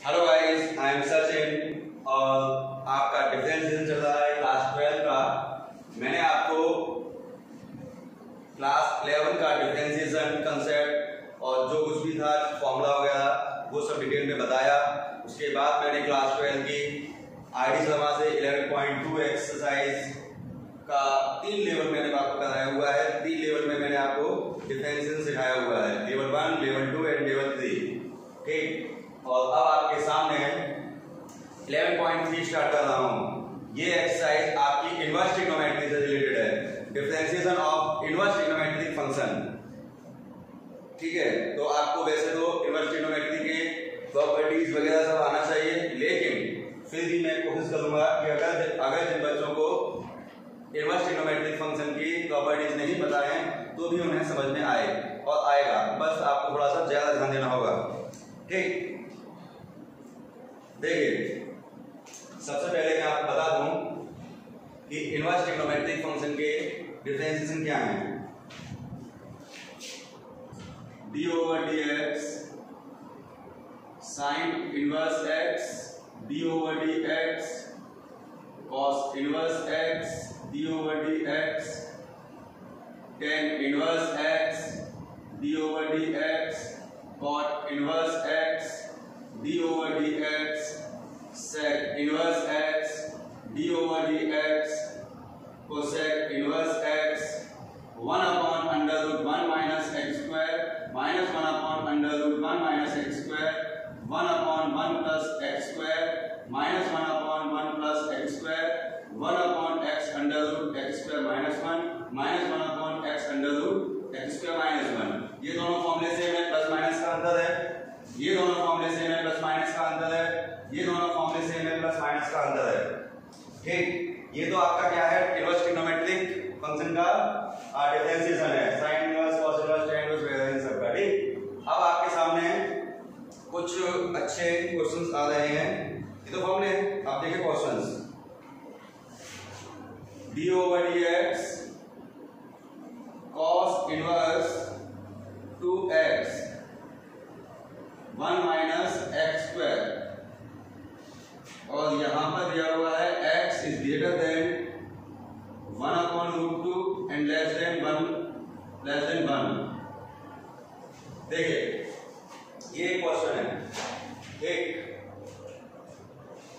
Hello guys, I am Sachin और आपका differentiation चल रहा है क्लास 12 का। मैंने आपको क्लास 11 का डिफरेंशिएशन कंसेप्ट और जो कुछ भी था फॉर्मूला वगैरह वो सब डिटेल में बताया। उसके बाद मैंने क्लास 12 की आईडी शर्मा से 11.2 एक्सरसाइज का 3 लेवल मैंने आपको कराया हुआ है। 3 लेवल में मैंने आपको डिफरेंशिएशन सिखाया हुआ है, लेवल 1, लेवल 2 एंड लेवल 3। ठीक, और अब आपके सामने 11.3 स्टार्ट कर रहा हूँ। ये एक्सरसाइज आपकी इनवर्स ट्रिग्नोमेट्री से रिलेटेड है, differentiation of inverse trigonometric function. ठीक है, तो आपको वैसे तो इनवर्स ट्रिग्नोमेट्री के प्रॉपर्टीज वगैरह सब आना चाहिए, लेकिन फिर भी मैं कोशिश करूंगा कि अगर जिन बच्चों को इनवर्स ट्रिग्नोमेट्रिक फंक्शन की प्रॉपर्टीज नहीं पता है तो भी उन्हें समझ में आए और आएगा। बस आपको थोड़ा सा ज्यादा ध्यान देना होगा। ठीक, देखिए सबसे पहले मैं आपको बता दूं कि इनवर्स ट्रिग्नोमेट्रिक फंक्शन के डिफरेंशिएशन क्या है। D over d x sine inverse x d over d x cos inverse x d over d x tan inverse x d over d x cot inverse x d over d x sec inverse x d over dx cosec inverse x 1 upon under root 1 minus x square minus 1 upon under root 1 minus x square 1 upon 1 plus x square minus 1 upon 1 plus x square 1 upon x under root x square minus 1 minus 1 upon x under root x square minus 1। ये दोनों फॉर्मूले same है, plus minus का अंतर है। ये दोनों फॉर्मूले सेम है, प्लस माइनस का अंतर है। ये दोनों फॉर्मूले सेम है, प्लस माइनस का अंतर है। ठीक, ये तो आपका क्या है, इनवर्स ट्रिग्नोमेट्रिक फंक्शन का डिफरेंशिएशन है, sine inverse, cos inverse, tan inverse वगैरह इन सब का। ठीक, अब आपके सामने कुछ अच्छे क्वेश्चंस आ रहे हैं। ये तो फॉर्मूले हैं, आप देखिए questions. d over dx cos inverse 2x 1 minus x square, और यहां पर दिया हुआ है x is greater than 1 upon root 2 and less than 1। देखिए ये क्वेश्चन है। ठीक,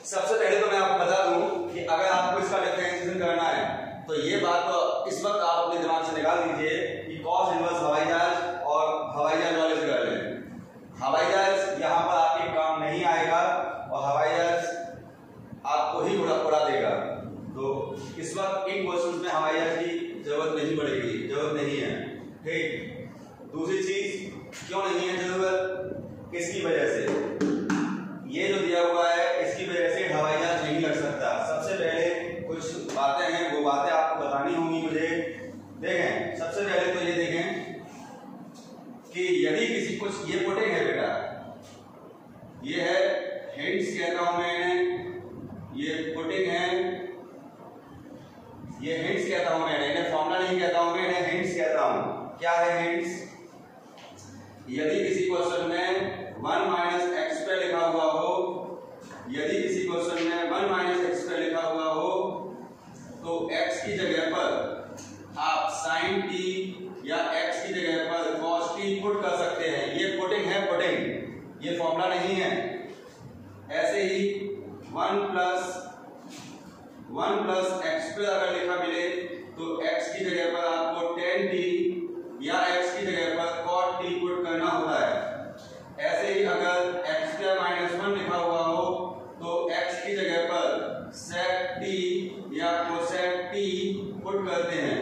सबसे पहले तो मैं आपको बता दूं कि अगर आपको इसका डिफरेंशिएशन करना है तो ये बात तो इस वक्त आप अपने दिमाग से निकाल दीजिए कि cos इनवर्स हवाई जहाज और हवाई जहाज वाले से कर लें। हवाई जहाज यहाँ पर आपके काम नहीं आएगा और हवाई जहाज आपको ही उड़ा देगा। तो इस वक्त इन क्वेश्चंस में हवाई जहाज की जरूरत नहीं पड़ेगी, जरूरत नहीं है। ठीक, दूसरी चीज क्यों नहीं है जरूरत, किसकी वजह से, ये जो दिया हुआ है इसकी वजह से हवाई जहाज नहीं लग सकता। सबसे पहले कुछ बातें हैं, वो बातें आपको बतानी होंगी मुझे। देखें, सबसे पहले तो ये देखें कि यदि किसी कुछ, ये पुटिंग है बेटा, ये है हिंट्स कहता हूं मैं, ये पुटिंग है, ये हिंट्स कहता हूं मैं, इन्हें फॉर्मूला नहीं कहता हूं मैं, इन्हें हिंट्स कहता हूं। क्या है हिंट्स? यदि किसी क्वेश्चन में 1 माइनस एक्स पे लिखा हुआ हो, यदि किसी क्वेश्चन में 1 माइनस एक्स पे लिखा हुआ हो तो x की जगह पर आप sin t या x की जगह पर cos t पुट कर सकते हैं। ये पुटिंग है, पुटिंग, ये फॉर्मूला नहीं है। ऐसे ही 1 प्लस एक्स पे अगर लिखा मिले तो x की जगह पर आपको tan t या x की जगह पर cot t पुट करना होता है। ऐसे ही अगर x स्क्वायर माइनस 1 लिखा हुआ हो तो x की जगह पर sec t या cosec t पुट करते हैं।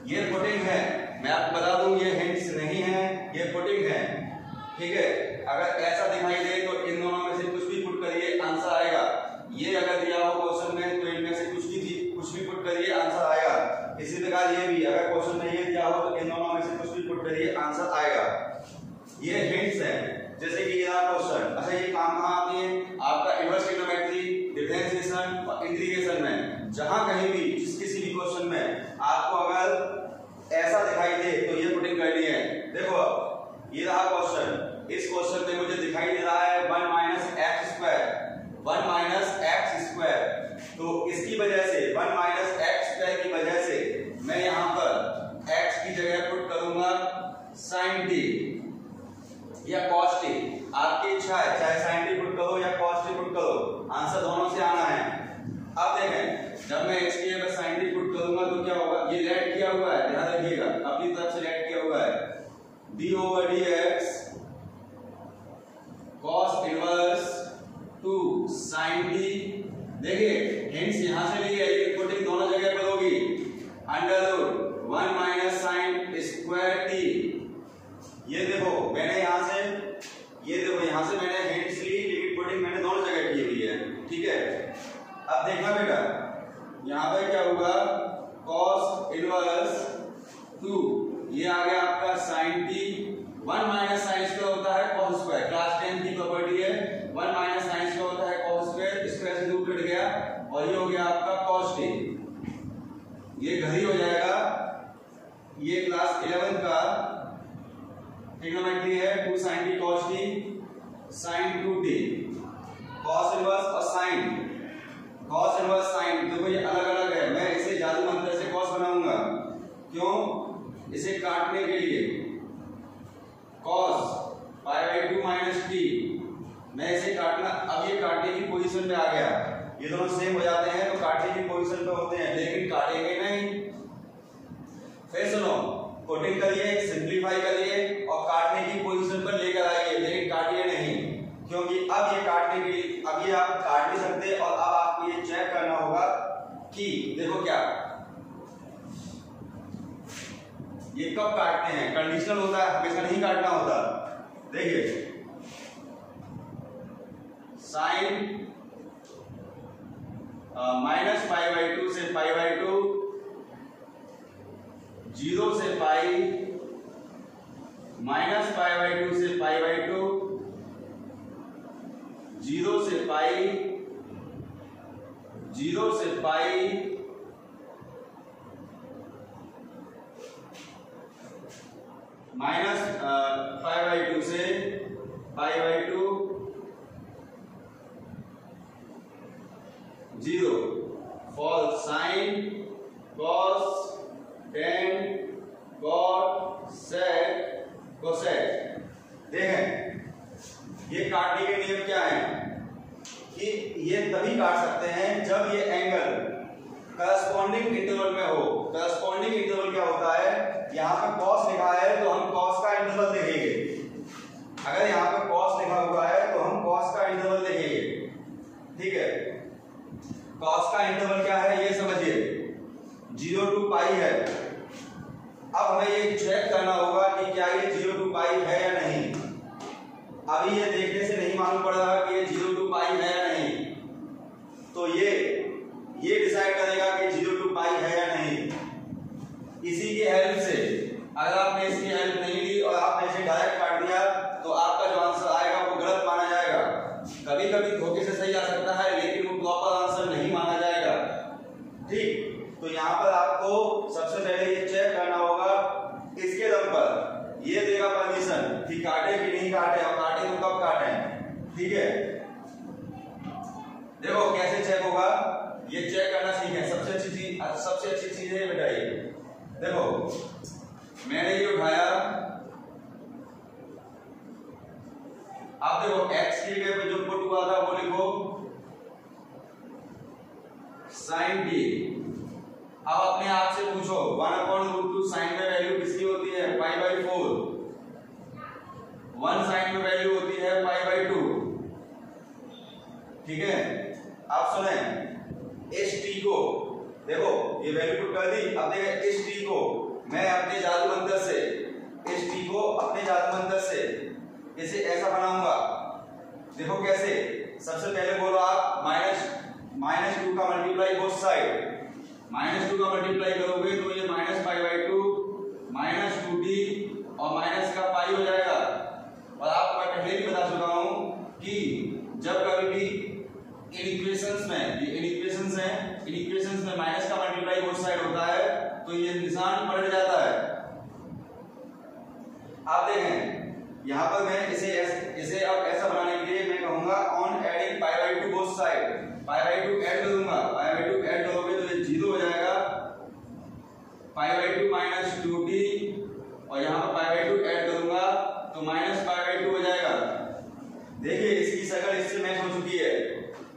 ये पुटिंग है, मैं आपको बता दूं ये हिंट्स नहीं है, ये पुटिंग है। ठीक है, अगर ऐसा दिखाई दे तो इन दोनों में से कुछ भी पुट करिए, आंसर आएगा। ये अगर दिया हो क्वेश्चन में तो इनमें से कुछ भी पुट करिए, आंसर आएगा। इसी प्रकार ये भी, अगर क्वेश्चन में ये दिया हो तो इन दोनों में से कुछ भी पुट करिए, आंसर आएगा। ये हिंट्स है। जैसे कि ये क्वेश्चन, अच्छा ये काम कहाँ आती है? आपका इनवर्स ट्रिग्नोमेट्री, डिफरेंशिएशन और इंटीग्रेशन में, जहां कहीं भी किसी भी क्वेश्चन में आपको अगर ऐसा दिखाई दे तो ये पुटिंग करनी है। देखो ये रहा क्वेश्चन, इस क्वेश्चन में मुझे दिखाई दे रहा है sin t या cos t, आपकी इच्छा है, चाहे sin t पुट करो या cos t पुट करो, आंसर दोनों से आना है। अब देखें, जब मैं x की जगह sin t पुट करूंगा तो क्या होगा, ये लेट किया हुआ है, ध्यान रखिएगा, अपनी तरफ से लेट किया हुआ है, d/dx cos inverse 2 sin t। देखिए हिंट्स यहां से लिए, लेकिन पुटिंग दोनों जगह पर होगी, under root 1 minus sine square t। ये देखो मैंने यहां से, ये देखो यहां से मैंने हिंट्स ली, लेकिन पुटिंग मैंने दोनों जगह की हुई है, ठीक है। अब देखना बेटा, यहां पे क्या होगा, cos इनवर्स 2, ये आ गया आपका sin t, 1 minus sine square होता है cos स्क्वायर, क्लास 10 की प्रॉपर्टी है, 1 माइनस साइन स्क्वायर होता है cos स्क्वायर, स्क्वायर से रूट कट गया और ये हो गया आपका cos t, ये घर ही हो जाएगा। ये क्लास 11 का ट्रिग्नोमेट्री है, 2 sin t cos t sin 2t, cos inverse और sin, cos इनवर्स sin, देखो ये अलग अलग है, मैं इसे जादू मंत्र से cos बनाऊंगा, क्यों, इसे काटने के लिए, cos π/2 माइनस t, मैं इसे काटना, अब ये काटने की पोजीशन में आ गया, ये दोनों सेम हो जाते हैं तो काटने की पोजीशन पे होते हैं, लेकिन काटेंगे नहीं। फिर सुनो, कोटिंग करिए, सिंप्लीफाई करिए और काटने की पोजीशन पर लेकर आइए, लेकिन काटिए नहीं, क्योंकि अब ये काटने के लिए, अब ये आप काट नहीं सकते और अब आपको ये चेक करना होगा कि देखो क्या, ये कब काटते हैं, कंडीशनल होता है, हमेशा नहीं काटना होता। देखिए साइन माइनस π/2 से π/2, 0 से पाई, माइनस π/2 से π/2, 0 से पाई, 0 से पाई, माइनस π/2 से π/2, 0 for sine cos tan cot sec cosec। देखें ये काटने के नियम क्या है कि ये तभी काट सकते हैं जब ये एंगल करस्पॉन्डिंग इंटरवल में हो। करस्पॉन्डिंग इंटरवल क्या होता है, यहाँ पे cos लिखा है तो हम cos का इंटरवल देखेंगे, अगर यहाँ पे cos लिखा हुआ है तो हम cos का इंटरवल देखेंगे, ठीक है। cos का इंटरवल क्या है ये समझिए, 0 to पाई है। अब हमें ये चेक करना होगा कि क्या ये 0 to पाई है या नहीं। अभी ये देखने से नहीं मालूम पड़ रहा कि ये 0 to पाई है या नहीं, तो ये डिसाइड करेगा कि 0 to पाई है या नहीं। इसी की हेल्प से, अगर आपने इसकी हेल्प नहीं ली और आपने इसे डायरेक्ट काट दिया तो आपका जो आंसर आएगा वो गलत माना जाएगा। कभी कभी धोखे से सही आ सकता है, लेकिन वो प्रॉपर आंसर नहीं माना जाएगा, ठीक। तो यहाँ पर आपको सबसे पहले ये चेक करना होगा, इसके दम पर ये देगा परमिशन कि काटे कि नहीं काटे, और काटे तो कब काटे, ठीक है। देखो कैसे चेक होगा, ये चेक करना सीखें, सबसे अच्छी चीज है बेटा ये। देखो मैंने ये उठाया, अब देखो x की जगह पे जो पुट हुआ था वो लिखो sin t। अब अपने आप से पूछो 1/√2 साइन में वैल्यू किसकी होती है, π/4, 1 साइन में वैल्यू होती है π/2, ठीक है। आप सुने, इस t को देखो ये वैल्यू पुट कर दी, अब देखो इस t को मैं अपने जादू मंत्र से, इस t को अपने जादू मंत्र से इसे ऐसा बनाऊंगा। देखो कैसे, सबसे पहले बोलो आप -2 का मल्टीप्लाई बोथ साइड, -2 का मल्टीप्लाई करोगे तो ये -π/2 -2t और माइनस का पाई हो जाएगा। और आपको मैं पहले भी बता चुका हूं कि जब कभी भी इन इक्वेशंस में, ये इन इक्वेशंस में माइनस का मल्टीप्लाई बोथ साइड होता है तो ये निशान पलट जाता है। आप देखें यहाँ पर मैं इसे अब ऐसा बनाने के लिए मैं कहूंगा on adding π/2 both side, π/2 add करूंगा, π/2 ऐड करोगे तो ये 0 हो जाएगा, π/2 -2t और यहाँ पर π/2 तो माइनस पाई बाई 2 हो जाएगा। देखिए इसकी शक्ल इससे मैच हो चुकी है,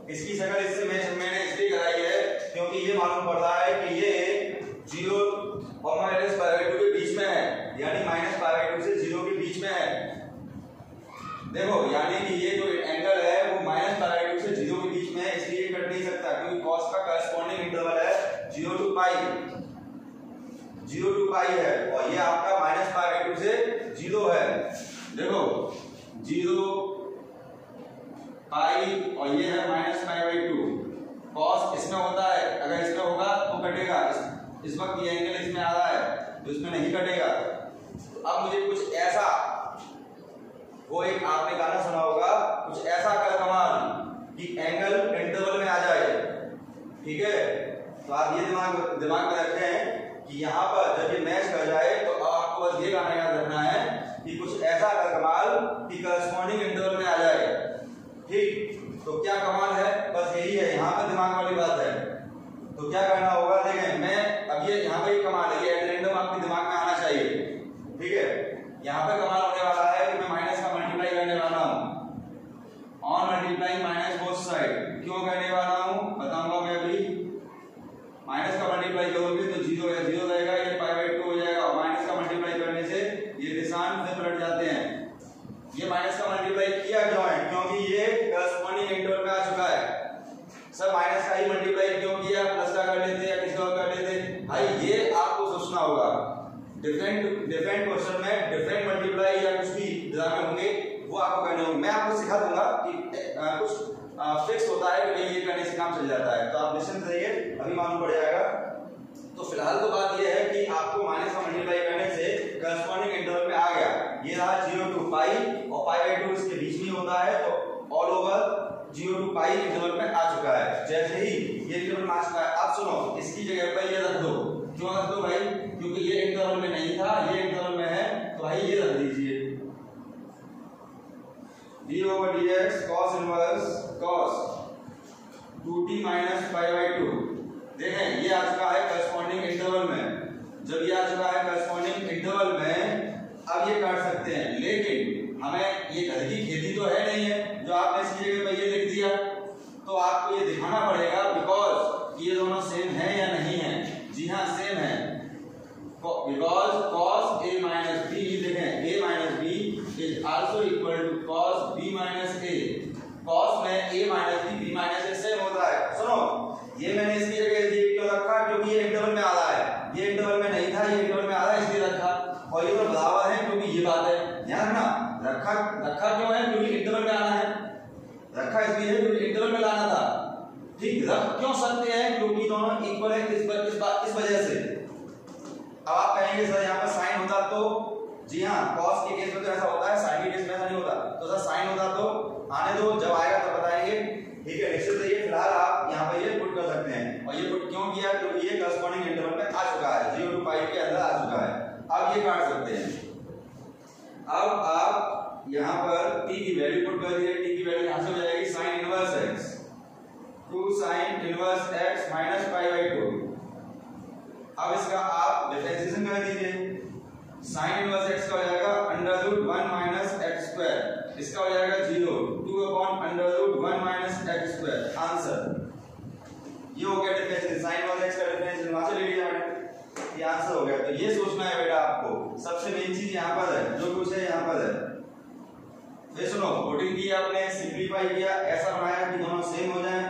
इसकी शक्ल इससे मैच मैंने इसलिए कराई है क्योंकि ये मालूम पड़ रहा है कि ये 0 और माइनस पाई बाई 2 के बीच में है, यानी माइनस पाई बाई 2 से 0 के बीच में है। देखो यानी कि ये जो एंगल है वो माइनस पाई बाई 2 से 0 के बीच में है, इसलिए कट नहीं सकता क्योंकि cos का करस्पॉन्डिंग इंटरवल है 0 to पाई है और ये आपका माइनस पाई बाई 2 से 0 है। देखो 0 पाई और ये है माइनस पाई बाई 2। cos इसमें होता है, अगर इसमें होगा तो कटेगा, इस वक्त ये एंगल इसमें आ रहा है तो इसमें नहीं कटेगा। तो अब मुझे कुछ ऐसा, वो एक आपने गाना सुना होगा, कुछ ऐसा कर कमाल कि एंगल इंटरवल में आ जाए, ठीक है। तो आप ये दिमाग में रखें कि यहाँ पर जब ये मैच कर जाए तो आपको बस ये गाना याद रखना है कि कुछ ऐसा कर कमाल कि करस्पॉन्डिंग इंटरवल में आ जाए, ठीक। तो क्या कमाल है, बस यही है, यहाँ पर दिमाग वाली बात है। तो क्या करना होगा, देखें मैं अब ये यहाँ पर कमाल है, ये एडरेंडम आपके दिमाग में आना चाहिए, ठीक है। यहाँ पर कमाल होने वाला है कि मैं माइनस का मल्टीप्लाई करने वाला हूँ, on multiplying minus both side. क्यों करने वाला हूँ बताऊंगा मैं अभी। माइनस का मल्टीप्लाई करोगे तो 0 है 0 रहेगा, ये पाई बाई 2 हो जाएगा और माइनस का मल्टीप्लाई करने से ये निशान से पलट जाते हैं। ये माइनस का मल्टीप्लाई किया क्यों है, क्योंकि ये करस्पॉन्डिंग इंटरवल में आ चुका है। सर माइनस का ही मल्टीप्लाई क्यों किया, प्लस का कर लेते या किसी और कर लेते, भाई ये आपको सोचना होगा। डिफरेंट क्वेश्चन में डिफरेंट मल्टीप्लाई या कुछ भी डिजाइन होंगे वो आपको करने होंगे। मैं आपको सिखा दूंगा कि कुछ फिक्स होता है कि ये करने से काम चल जाता है, तो आप निश्चिंत रहिए, अभी मालूम पड़ जाएगा। तो फिलहाल तो बात ये है कि आपको माइनस का मल्टीप्लाई करने से करस्पॉन्डिंग इंटरवल में आ गया। ये रहा 0 to पाई और पाई बाई 2 इसके बीच में होता है, तो all over 0 to pi interval में आ चुका है। जैसे ही ये इंटरवल में आ चुका है, अब सुनो इसकी जगह पर ये रख दो। क्यों रख दो भाई, क्योंकि ये इंटरवल में नहीं था, ये इंटरवल में है, तो भाई ये रख दीजिए d over dx cos inverse cos 2t minus pi by 2। देखें ये आ चुका है करस्पॉन्डिंग इंटरवल में। जब ये आ चुका है करस्पॉन्डिंग इंटरवल में, अब ये काट सकते हैं, लेकिन हमें ये घर की खेती तो है नहीं है जो आपने इसकी जगह पर ये लिख दिया, तो आपको ये दिखाना पड़ेगा बिकॉज ये दोनों सेम है या नहीं है। जी हाँ सेम है, because cos a minus b, देखें a minus b is also equal to cos b minus a। cos में a minus b b minus a same होता है। सुनो ये मैंने इसकी जगह क्यों रखा, क्योंकि ये इंटरवल में आ रहा है, ये इंटरवल में नहीं था, ये इंटरवल में आ रहा है इसलिए रखा, और ये तो बराबर है क्योंकि ये बात है। ध्यान रखना, रखा क्यों है, क्योंकि इंटरवल में आना है, रखा इसलिए है क्योंकि इंटरवल में लाना था, ठीक। रख क्यों सकते हैं, क्योंकि दोनों इक्वल है, इस वजह से। अब आप कहेंगे सर यहाँ पर साइन होता तो, जी हाँ cos के केस में तो ऐसा होता है, साइन के केस में ऐसा नहीं होता। तो सर साइन होता तो आने दो, जब आएगा तब बताएंगे, ठीक है। निश्चित रहिए, फिलहाल आप यहाँ पर ये पुट कर सकते हैं। और ये पुट क्यों किया, क्योंकि ये करस्पॉन्डिंग इंटरवल में आ चुका है, 0 to पाई के अंदर आ चुका है। अब ये काट सकते हैं। अब आप यहाँ पर t की वैल्यू पुट कर दीजिए, t की वैल्यू यहाँ से हो जाएगी sign inverse x, 2 sign inverse x minus pi by 2। अब इसका आप डिफरेंशिएशन कर दीजिए, साइन इनवर्स x का हो जाएगा under root 1 minus x square, इसका हो जाएगा 0, 2 upon under root 1 minus x square. Answer ये हो गया डिफरेंशिएशन, साइन इनवर्स x का डिफरेंशिएशन वहां से ले लिया मैंने, ये आंसर हो गया। तो ये सोचना है बेटा आपको, सबसे मेन चीज यहाँ पर है, जो कुछ है यहाँ पर है। फिर सुनो, कोडिंग की आपने, सिंपलीफाई किया, ऐसा बनाया कि दोनों सेम हो जाएं।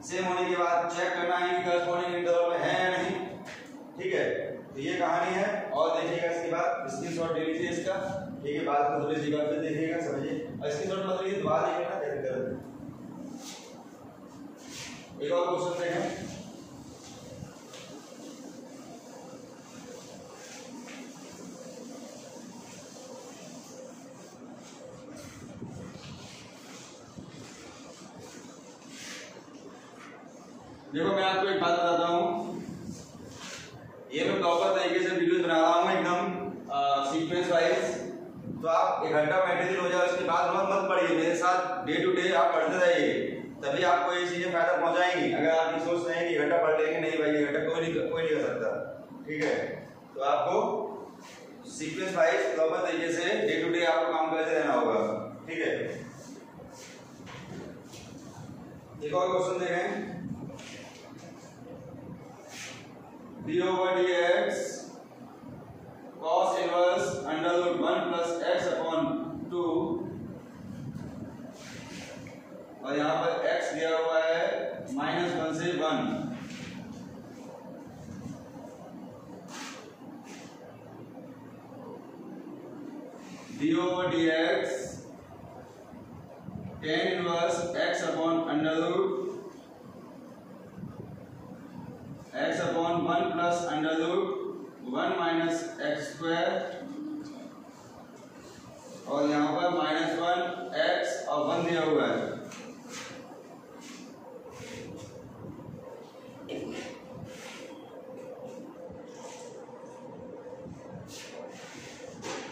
सेम होने के बाद चेक करना है कि करस्पॉन्डिंग इंटरवल में है या नहीं, ठीक है। तो ये कहानी है, और देखिएगा इसके बाद स्क्रीनशॉट ले लीजिए इसका, ठीक है। बाद में थोड़ी सी बात फिर देखिएगा, समझिए, और स्क्रीनशॉट मत लीजिए, दोबारा देखिएगा कैसे करें। एक और क्वेश्चन देखें, देखो मैं आपको एक बात बताता हूँ, ये मैं प्रॉपर तरीके से वीडियोस बना रहा हूँ एकदम सीक्वेंस वाइज। तो आप 1 घंटा मटेरियल हो जाए उसके बाद मत पढ़िए, मेरे साथ डे टू डे आप पढ़ते रहिए, तभी आपको ये चीजें फायदा पहुंचाएंगी। अगर आप ये सोच रहे हैं कि 1 घंटा पढ़ लेंगे, नहीं भाई 1 घंटा कोई नहीं कर सकता, ठीक है। तो आपको सीक्वेंस वाइज प्रॉपर तरीके से डे टू डे आपको काम एक और क्वेश्चन देखें, d/dx cos inverse under root 1 plus x upon 2 और यहाँ पर x दिया हुआ है -1 से 1। d/dx tan inverse x upon under root x upon 1 plus under root 1 minus x square और यहाँ पर -1 x और 1 दिया हुआ है।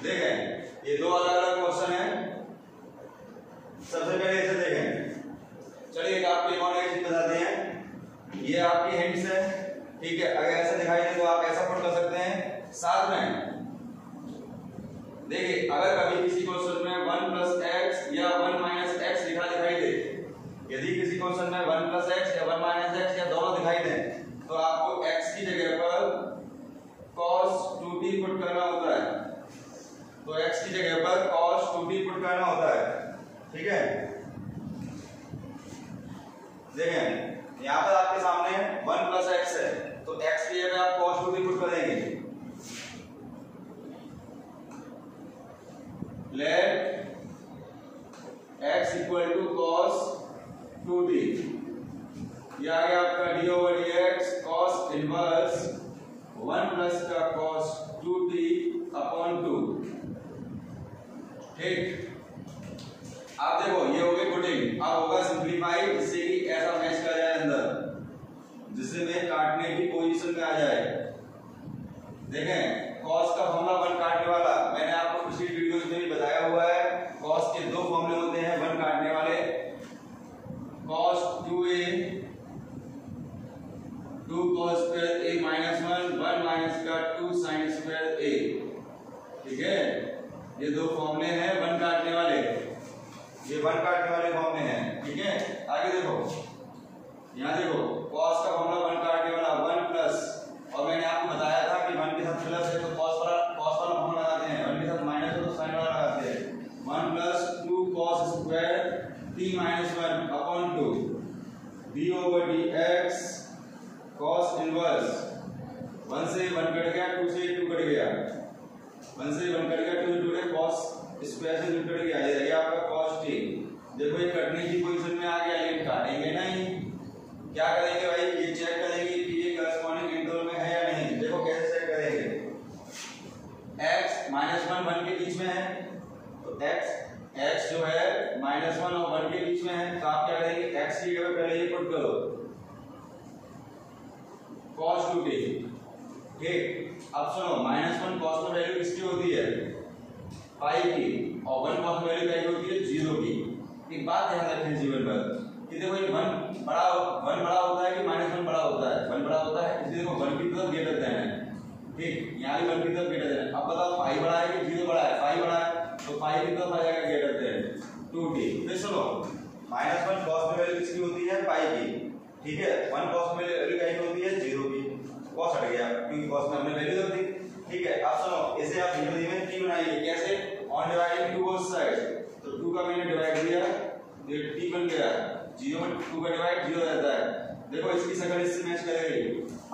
देखें ये दो अलग अलग क्वेश्चन है। सबसे पहले इसे देखें, चलिए आपको एक चीज बताते हैं, ये आपकी हिंट्स है, ठीक है। अगर ऐसा दिखाई दे तो आप ऐसा पुट कर सकते हैं। साथ में देखिए अगर कभी किसी क्वेश्चन में 1 प्लस एक्स या 1 माइनस एक्स लिखा दिखाई दे, यदि किसी क्वेश्चन में 1 प्लस एक्स या 1 माइनस एक्स या दोनों दिखाई दे तो आपको एक्स की जगह पर cos 2t पुट करना होता है। तो x की जगह पर cos 2t पुट करना होता है, ठीक है। देखें यहाँ पर आपके सामने 1 प्लस एक्स है तो x की जगह आप cos 2t पुट करेंगे। Let x equal to cos 2t, ये आ गया आपका d/dx cos इनवर्स 1 प्लस का cos 2t अपॉन 2, ठीक। आप देखो ये हो गई पुटिंग, अब होगा सिंप्लीफाई, जिससे कि ऐसा मैच कर जाए अंदर, जिससे में काटने की पोजीशन में आ जाए। देखें cos का फॉर्मूला 1 काटने वाला मैंने आपको पिछली वीडियोस में भी बताया हुआ है। cos के दो फॉर्मूले होते हैं 1 काटने वाले, cos 2a 2 cos square a minus 1 minus का 2 sin स्क्वायर a, ठीक है। ये दो फॉर्मूले हैं 1 काटने वाले, ये 1 काटने वाले फॉर्मूले हैं, ठीक है। आगे देखो, यहाँ देखो cos का फॉर्मूला 1 काटने वाला 1 प्लस, और मैंने आपको बताया था कि 1 के साथ प्लस है तो cos वाला फॉर्मूला लगाते हैं, 1 के साथ माइनस है तो sin वाला लगाते हैं। 1 plus 2 cos square t minus 1 upon 2 d/dx cos inverse 1 से 1 कट गया, 2 से 2 कट गया, 1 से 1 कट गया, 2 से 2 कट, cos स्क्वायर से 2 कट गया, ये रहेगा आपका cos t। देखो ये कटने की पोजीशन में आ गया, लेकिन काटेंगे नहीं। क्या करेंगे भाई, ये चेक करेंगे कि ये करस्पॉन्डिंग इंटरवल में है या नहीं। देखो कैसे चेक करेंगे, x -1 1 के बीच में है तो x जो है -1 और 1 के बीच में है, तो आप क्या करेंगे x की जगह पहले ये पुट करो cos 2t, ठीक। अब सुनो -1 cos में वैल्यू किसकी होती है, पाई की, और 1 cos में वैल्यू क्या होती है, 0 की। एक बात ध्यान रखें जीवन पर कि देखो ये 1 बड़ा होता है कि -1 बड़ा होता है, 1 बड़ा होता है, इसलिए देखो 1 की तरफ ग्रेटर देन है, ठीक। यहाँ भी 1 की तरफ ग्रेटर देन है। अब बताओ पाई बड़ा है कि 0 बड़ा है, पाई बड़ा है तो पाई की तरफ आ जाएगा ग्रेटर देन 2t। फिर सुनो -1 cos में वैल्यू किसकी होती है, पाई की, ठीक है। 1 cos में वैल्यू क्या होती है, 0 की, cos हट गया क्योंकि cos में हमने वैल्यू रख दी, ठीक है। अब सुनो इसे आप धीमे-धीमे t बनाइए, कैसे, on dividing to both side, तो 2 का मैंने डिवाइड दिया, ये t बन गया, 0 में 2 का डिवाइड 0 रहता है। देखो इसकी शक्ल इससे मैच करेगी।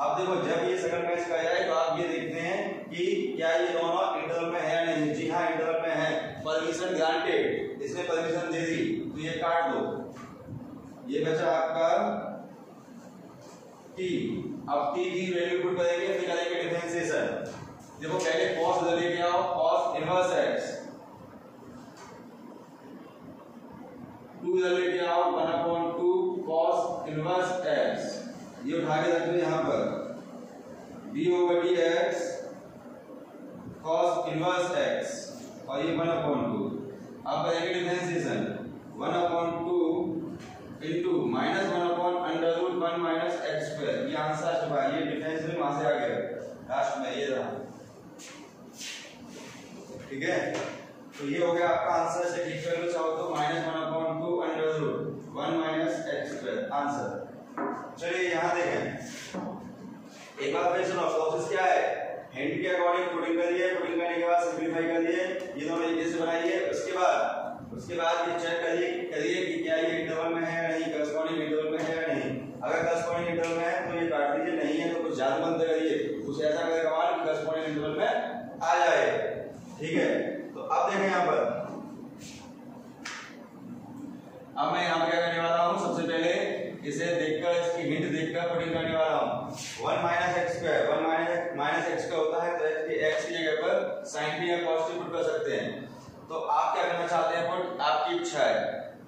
अब देखो जब ये शक्ल मैच कर जाए तो आप ये देखते हैं कि क्या ये दोनों इंटरवल में है या नहीं। जी हाँ इंटरवल में है, परमिशन ग्रांटेड, इसने परमिशन दे दी, तो ये काट दो, ये बचा आपका t। अब t की वैल्यू पुट करेंगे, फिर करेंगे डिफरेंशिएशन। देखो पहले cos इधर लेके आओ, cos इनवर्स x, 2 इधर लेके आओ, 1/2 cos इनवर्स x, ये उठा के रख दो यहाँ पर, d/dx cos इनवर्स x, और ये 1/2। अब करेंगे differentiation, 1/2 into -1/√1 minus x square, ये आंसर छुपा, ये डिफरेंशिएशन वहां से आ गया लास्ट में, ये रहा, ठीक है। तो ये हो गया आपका आंसर। से ठीक कर लो चाहो तो -1/2 under root 1 minus x square answer. चलिए यहाँ देखें, एक बार फिर सुनो, प्रोसेस क्या है, हिंट के अकॉर्डिंग पुटिंग करिए, पुटिंग करने के बाद सिंपलीफाई करिए, ये दोनों तरीके से बनाइए। उसके बाद ये चेक करिए कि क्या ये इंटरवल में है या नहीं, करस्पॉन्डिंग इंटरवल में है या नहीं। अगर करस्पॉन्डिंग इंटरवल में है तो ये काट दीजिए, नहीं है तो कुछ जादू मंत्र करिए, कुछ ऐसा करें कमाल कि करस्पॉन्डिंग इंटरवल में आ जाए। ठीक है, तो अब देखें यहाँ पर, अब मैं यहाँ पे क्या करने वाला हूँ, सबसे पहले इसे देखकर, इसकी हिंट देखकर पुटिंग करने वाला हूँ। 1 minus x square, 1 minus x का होता है तो एक्स की जगह पर साइन टी या कॉस टी पुट कर सकते हैं। तो आप क्या करना चाहते हैं पुट, आपकी इच्छा है।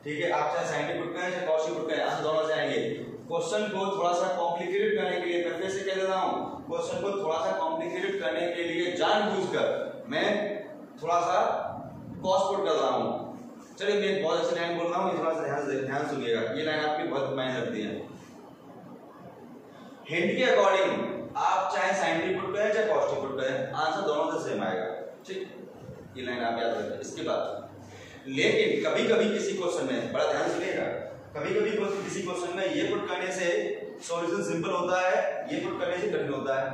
ठीक है, आप चाहे साइन टी पुट करें चाहे कॉस टी पुट करें, आंसर दोनों से आएंगे। क्वेश्चन को थोड़ा सा कॉम्प्लिकेटेड करने के लिए, मैं फिर से कह देता हूँ, क्वेश्चन को थोड़ा सा कॉम्प्लिकेटेड करने के लिए जानबूझकर मैं थोड़ा सा कॉस पुट कर रहा हूँ। चलिए मैं बहुत अच्छी लाइन बोल रहा हूँ, थोड़ा सा ध्यान सुनिएगा, ये लाइन आपकी बहुत मायने रखती है। हिंट के अकॉर्डिंग आप चाहे साइन टी पुट करें चाहे कॉस टी पुट करें, आंसर दोनों से सेम आएगा। ठीक, ये लाइन आप याद रखें। इसके बाद लेकिन कभी कभी किसी क्वेश्चन में, बड़ा ध्यान सुनिएगा, कभी कभी किसी क्वेश्चन में ये पुट करने से सॉल्यूशन सिंपल होता है, ये पुट करने से कठिन होता है,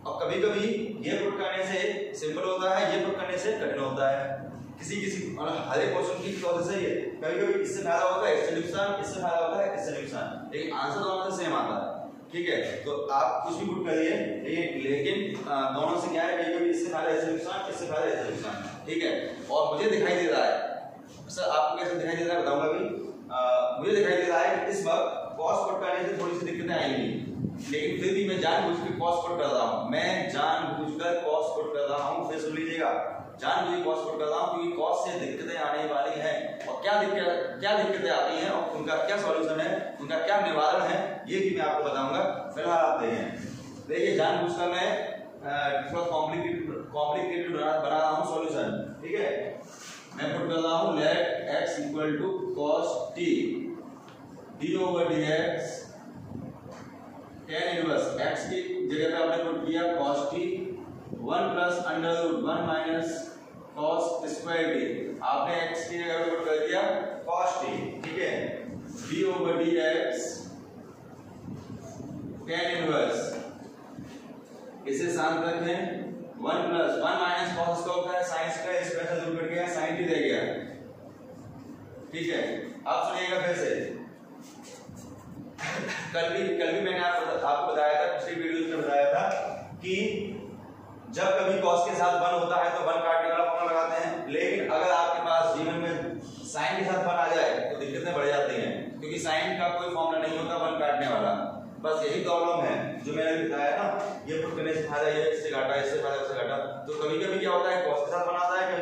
और कभी कभी ये पुट करने से सिंपल होता है, ये पुट करने से कठिन होता है। किसी हर एक क्वेश्चन की प्रोसेस है ये, कभी कभी इससे फायदा होता है, इससे नुकसान, इससे फायदा होता है, इससे नुकसान, लेकिन आंसर दोनों से सेम आता है। ठीक है, तो आप कुछ भी पुट करिए, लेकिन दोनों से क्या है, कभी कभी इससे फायदा, इससे नुकसान, इससे फायदा, इससे नुकसान। ठीक है, और मुझे दिखाई दे रहा है, सर आपको कैसे दिखाई दे रहा है बताऊंगा अभी। मुझे दिखाई दे रहा है कि इस वक्त कॉस पुट करने से थोड़ी सी दिक्कतें आएंगी, लेकिन फिर भी मैं जानबूझकर कॉस पुट कर रहा हूँ, मैं जानबूझकर कॉस पुट कर रहा हूँ। फिर सुन लीजिएगा, जानबूझकर कॉस पुट कर रहा हूँ क्योंकि कॉस से दिक्कतें आने वाली हैं, और क्या दिक्कतें आती हैं और उनका क्या सॉल्यूशन है, उनका क्या निवारण है, ये भी मैं आपको बताऊंगा। फिलहाल आप देखिए जानबूझकर मैं थोड़ा कॉम्प्लिकेटेड बना रहा हूँ सॉल्यूशन। ठीक है, मैं पुट कर रहा हूँ let x equal to cos t d over d x tan inverse, x की जगह पे आपने पुट किया cos t 1 plus under root 1 minus cos square t, आपने x की जगह पे पुट कर दिया cos t। ठीक है, d over d x tan inverse, इसे शांत रखें, 1 प्लस 1 माइनस कॉस का होता है साइन स्क्वायर, स्क्वायर से दूर कट गया, साइन टी रह गया। ठीक है, आप सुनिएगा फिर से, कल भी मैंने आपको बताया था, पिछली वीडियोस में बताया था कि जब कभी कॉस के साथ 1 होता है तो 1 काटने वाला फॉर्मूला लगाते हैं, लेकिन अगर आपके पास जीवन में साइन के साथ 1 आ जाए तो दिक्कतें बढ़ जाती हैं, क्योंकि साइन का कोई फॉर्मूला नहीं होता 1 काटने वाला। बस यही प्रॉब्लम है जो मैंने बताया ना, ये पुट करने से फायदा, ये इससे काटा, इससे फायदा, उससे काटा। तो कभी कभी क्या होता है, कॉस के साथ बनाता है, कभी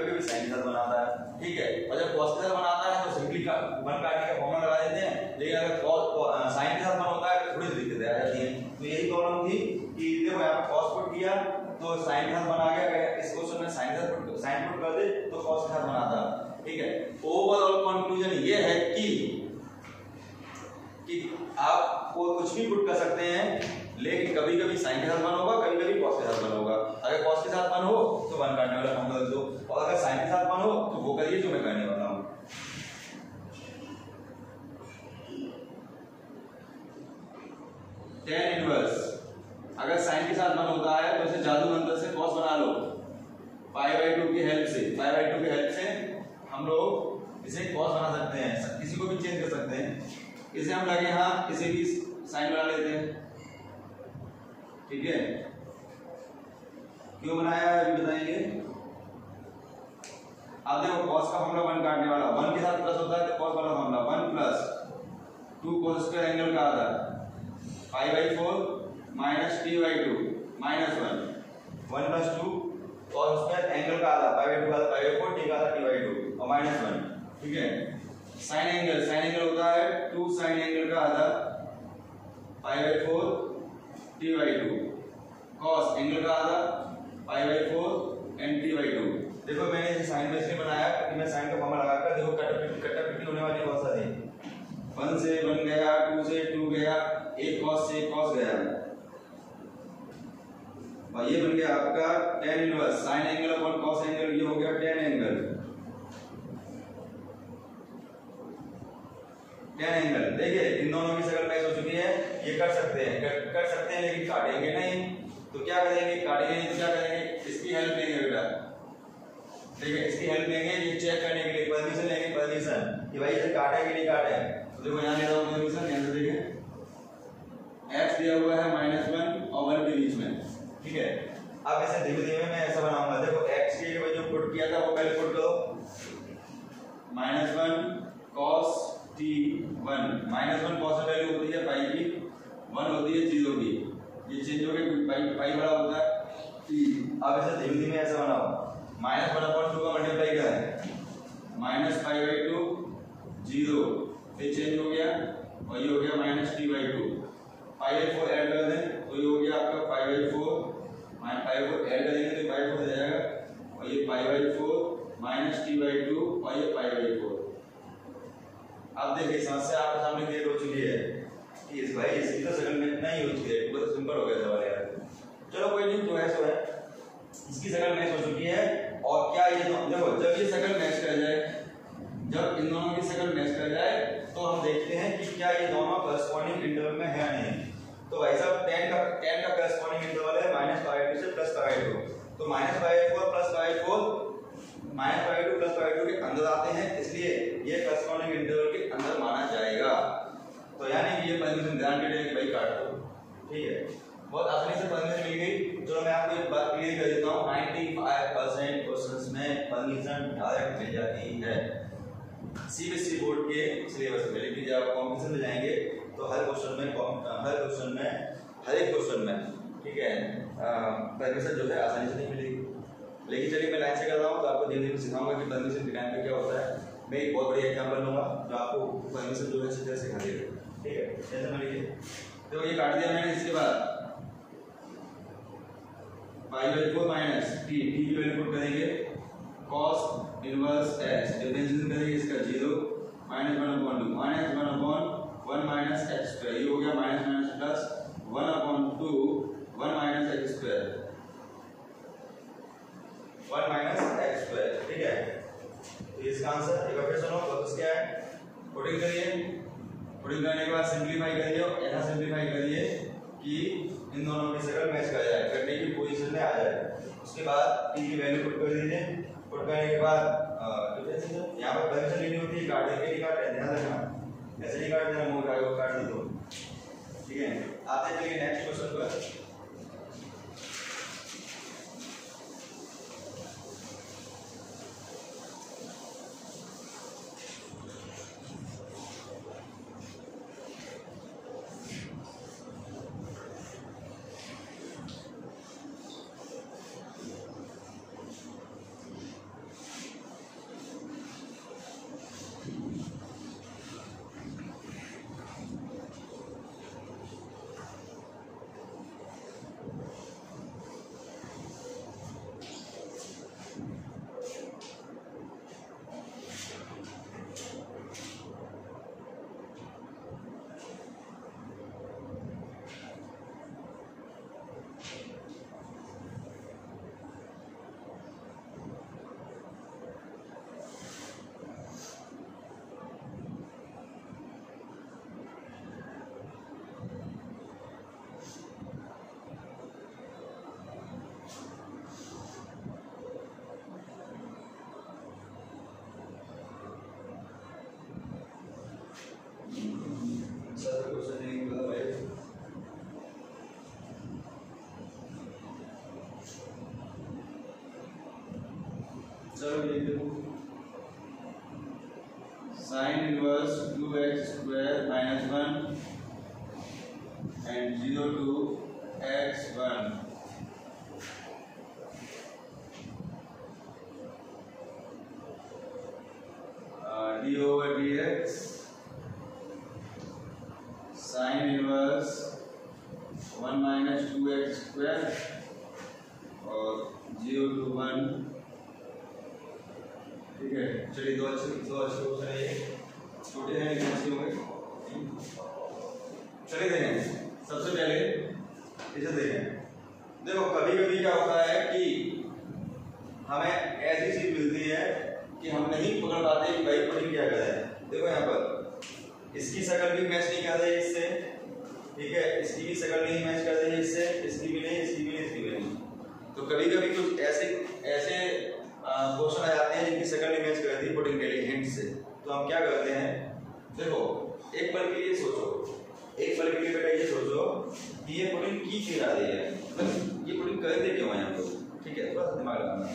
कभी साइन के साथ बनाता है। ठीक है, और जब कॉस के साथ बनाता है तो सिंपली 1 काटने का फॉर्मूला लगा देते हैं, लेकिन अगर साइन के साथ बना होता है तो थोड़ी दिक्कतें आ जाती हैं। तो यही प्रॉब्लम थी कि देखो यहाँ पे कॉस पुट किया तो साइन के साथ बना गया, इस क्वेश्चन में साइन पुट कर दे तो कॉस के साथ बनाता। ठीक है, ओवरऑल कंक्लूजन ये है कि आप कुछ भी पुट कर सकते हैं, लेकिन कभी कभी साइन के साथ 1 होगा, कभी कभी कॉस के साथ 1 होगा। अगर कॉस के साथ 1 हो तो 1 काटने वाला फॉर्मूला रख दो, और अगर साइन के साथ 1 हो तो वो करिए जो मैं करने वाला हूं। टेन इनवर्स, अगर साइन के साथ 1 होता है तो इसे जादू मंत्र से कॉस बना लो, π/2 की हेल्प से हम लोग इसे कॉस बना सकते हैं, किसी को भी चेंज कर सकते हैं। इसे हम लगे यहाँ किसी भी साइन बना लेते हैं। ठीक है, क्यों बनाया है अभी बताएंगे। अब देखो कॉस का फॉर्मूला 1 काटने वाला, 1 के साथ प्लस होता है तो कॉस वाला formula 1 plus 2 cos square angle का आधा π/4 minus t/2 minus 1 plus 2 cos square angle का आधा π/2 का आधा π/4 t का आधा t/2 और माइनस 1। ठीक है, साइन एंगल होता है 2 साइन एंगल का आधा π/4 t/2, cos एंगल का आधा π/4 and t/2। देखो मैंने इसे साइन में इसलिए बनाया कि मैं साइन का फॉर्मूला लगाकर, देखो कटा-पिटी होने वाली बहुत सारी, 1 से 1 गया, 2 से 2 गया, एक cos से cos गया, और ये बन गया आपका tan inverse sine angle upon cos angle, ये हो गया tan एंगल। tan angle. देखिए इन दोनों की शक्ल मैच हो चुकी है, ये कर सकते हैं लेकिन काटेंगे नहीं। तो क्या करेंगे, काटेंगे नहीं तो क्या करेंगे, इसकी हेल्प लेंगे बेटा। देखिए इसकी हेल्प लेंगे ये चेक करने के लिए, परमिशन लेंगे, परमिशन कि भाई इसे काटे कि नहीं काटे। तो देखो यहाँ ले रहा हूँ परमिशन, यहाँ से देखिए x दिया हुआ है -1 और 1 के बीच में, ठीक है। अब इसे धीमे धीमे मैं ऐसा बनाऊंगा। देखो x की जगह जो पुट किया था वो पहले पुट करो, -1 cos t1। -1 cos वैल्यू होती है पाई की, 1 होती है 0 की, ये चेंज हो गई, पाई बड़ा होता है t। अब इसे धीमे धीमे ऐसा बनाओ, -1/2 का मल्टीप्लाई करें, -π/2 0, फिर चेंज हो गया और ये हो गया -t/2। π/4 ऐड कर दें तो ये हो गया आपका π/4, π/4 ऐड करेंगे तो π/4 हो जाएगा और ये π/4 -t/2 और ये π/4। अब देखिए समस्या आपके सामने क्लियर हो चुकी है कि इस भाई इसकी तो शक्ल मैच नहीं हो चुकी है, बहुत सिंपल हो गया सवाल यार। चलो कोई नहीं, जो है सो है, इसकी शक्ल मैच हो चुकी है। और क्या ये देखो जब ये शक्ल मैच कर जाए, जब इन दोनों की शक्ल मैच कर जाए तो हम देखते हैं कि क्या ये दोनों करस्पॉन्डिंग इंटरवल में है या नहीं। तो भाई साहब tan का करस्पॉन्डिंग इंटरवल है -π/2 से +π/2, तो -π/4 -π/2 के अंदर आते हैं, इसलिए ये करस्पॉन्डिंग इंटरवल के अंदर माना जाएगा। तो यानी कि ये परमिशन ग्रांटेड है कि भाई काट दो, ठीक है। बहुत आसानी से परमिशन मिल गई। चलो मैं आपको एक बात क्लियर कर देता हूँ, 95% क्वेश्चंस में परमिशन डायरेक्ट मिल जाती है सीबीएसई बोर्ड के सिलेबस में। लेकिन जब आप कॉम्पिटिशन में जाएंगे तो हर एक क्वेश्चन में ठीक है परमिशन जो है आसानी से नहीं मिलेगी। लेकिन चलिए मैं लाइन से कर रहा हूँ तो आपको धीरे धीरे सिखाऊंगा कि परमिशन के टाइम पे क्या होता है। मैं एक बहुत बढ़िया एग्जाम्पल लूंगा जो आपको परमिशन जो है सीधे सिखा देगा, ठीक है। जैसे मान लीजिए तो ये काट दिया मैंने, इसके बाद π/4 माइनस t की वैल्यू पुट करेंगे, cos इनवर्स x डिफरेंशिएशन करेंगे इसका 0 -1/2 -1/1 माइनस x², ये हो गया minus plus 1/2 1 minus x², 1 minus x², ठीक है। तो इसका आंसर एक बार फिर सुनो, तो क्या है, पुटिंग करिए, पुटिंग करने के बाद सिंपलीफाई करिए और ऐसा सिंपलीफाई करिए कि इन दोनों की शक्ल मैच कर जाए, करने की पोजीशन में आ जाए। उसके बाद t की वैल्यू पुट कर दीजिए, पुट करने के बाद यहाँ पर परमिशन लेनी होती है, काटने के लिए काटे, ध्यान रखना ऐसे नहीं काट देना, मुंह काट दे दो, ठीक है। आते चलिए नेक्स्ट क्वेश्चन पर। चलो लिख दो, sin inverse 2x² - 1 and 0 to x1 d/dx sin inverse 1 - 2x² और 0 to 1, ठीक है। चलिए दो अच्छे क्वेश्चन है, ये छोटे हैं लेकिन अच्छे होंगे। चलिए देखें, सबसे पहले इसे देखें। देखो कभी कभी क्या होता है कि हमें ऐसी चीज मिलती है कि हम नहीं पकड़ पाते कि भाई पुटिंग क्या करें। देखो यहाँ पर इसकी शकल भी मैच नहीं कर रही इससे, ठीक है, इसकी भी शकल नहीं मैच कर रही इससे, इसकी भी नहीं, इसकी भी नहीं, इसकी भी नहीं। तो कभी कभी कुछ ऐसे क्वेश्चन आ जाते हैं जिनकी शकल नहीं मैच करती पुटिंग के लिए हिंट से। तो हम क्या करते हैं, देखो एक पल के लिए सोचो, एक पल के लिए बेटा ये सोचो कि ये पुटिंग की क्यों जा रही है, मतलब ये पुटिंग करते क्यों है हम लोग, ठीक है, थोड़ा सा दिमाग लगाना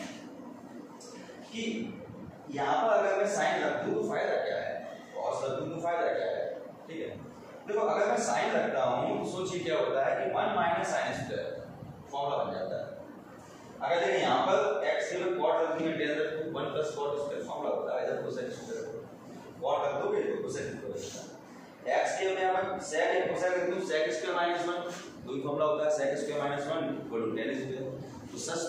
कि यहाँ पर अगर मैं साइन रख दूं तो फायदा क्या है, कॉस रख दूं तो फायदा क्या है, ठीक है। देखो अगर मैं साइन रखता हूँ तो सोचिए क्या होता है कि 1 माइनस साइन स्क्वायर फॉर्मूला बन जाता है। अगर देखिए यहाँ पर x के में cot रख दूं, tan रख दूं, 1 प्लस cot स्क्वायर फॉर्मूला होता है, इधर कोसेक स्क्वायर cot रख दोगे तो कोसेक स्क्वायर, x के में यहाँ पर sec है, कोसेक रख दूं, sec स्क्वायर माइनस 1, दो ही फॉर्मूला होता है, sec square minus 1 equal to tan square. तो सच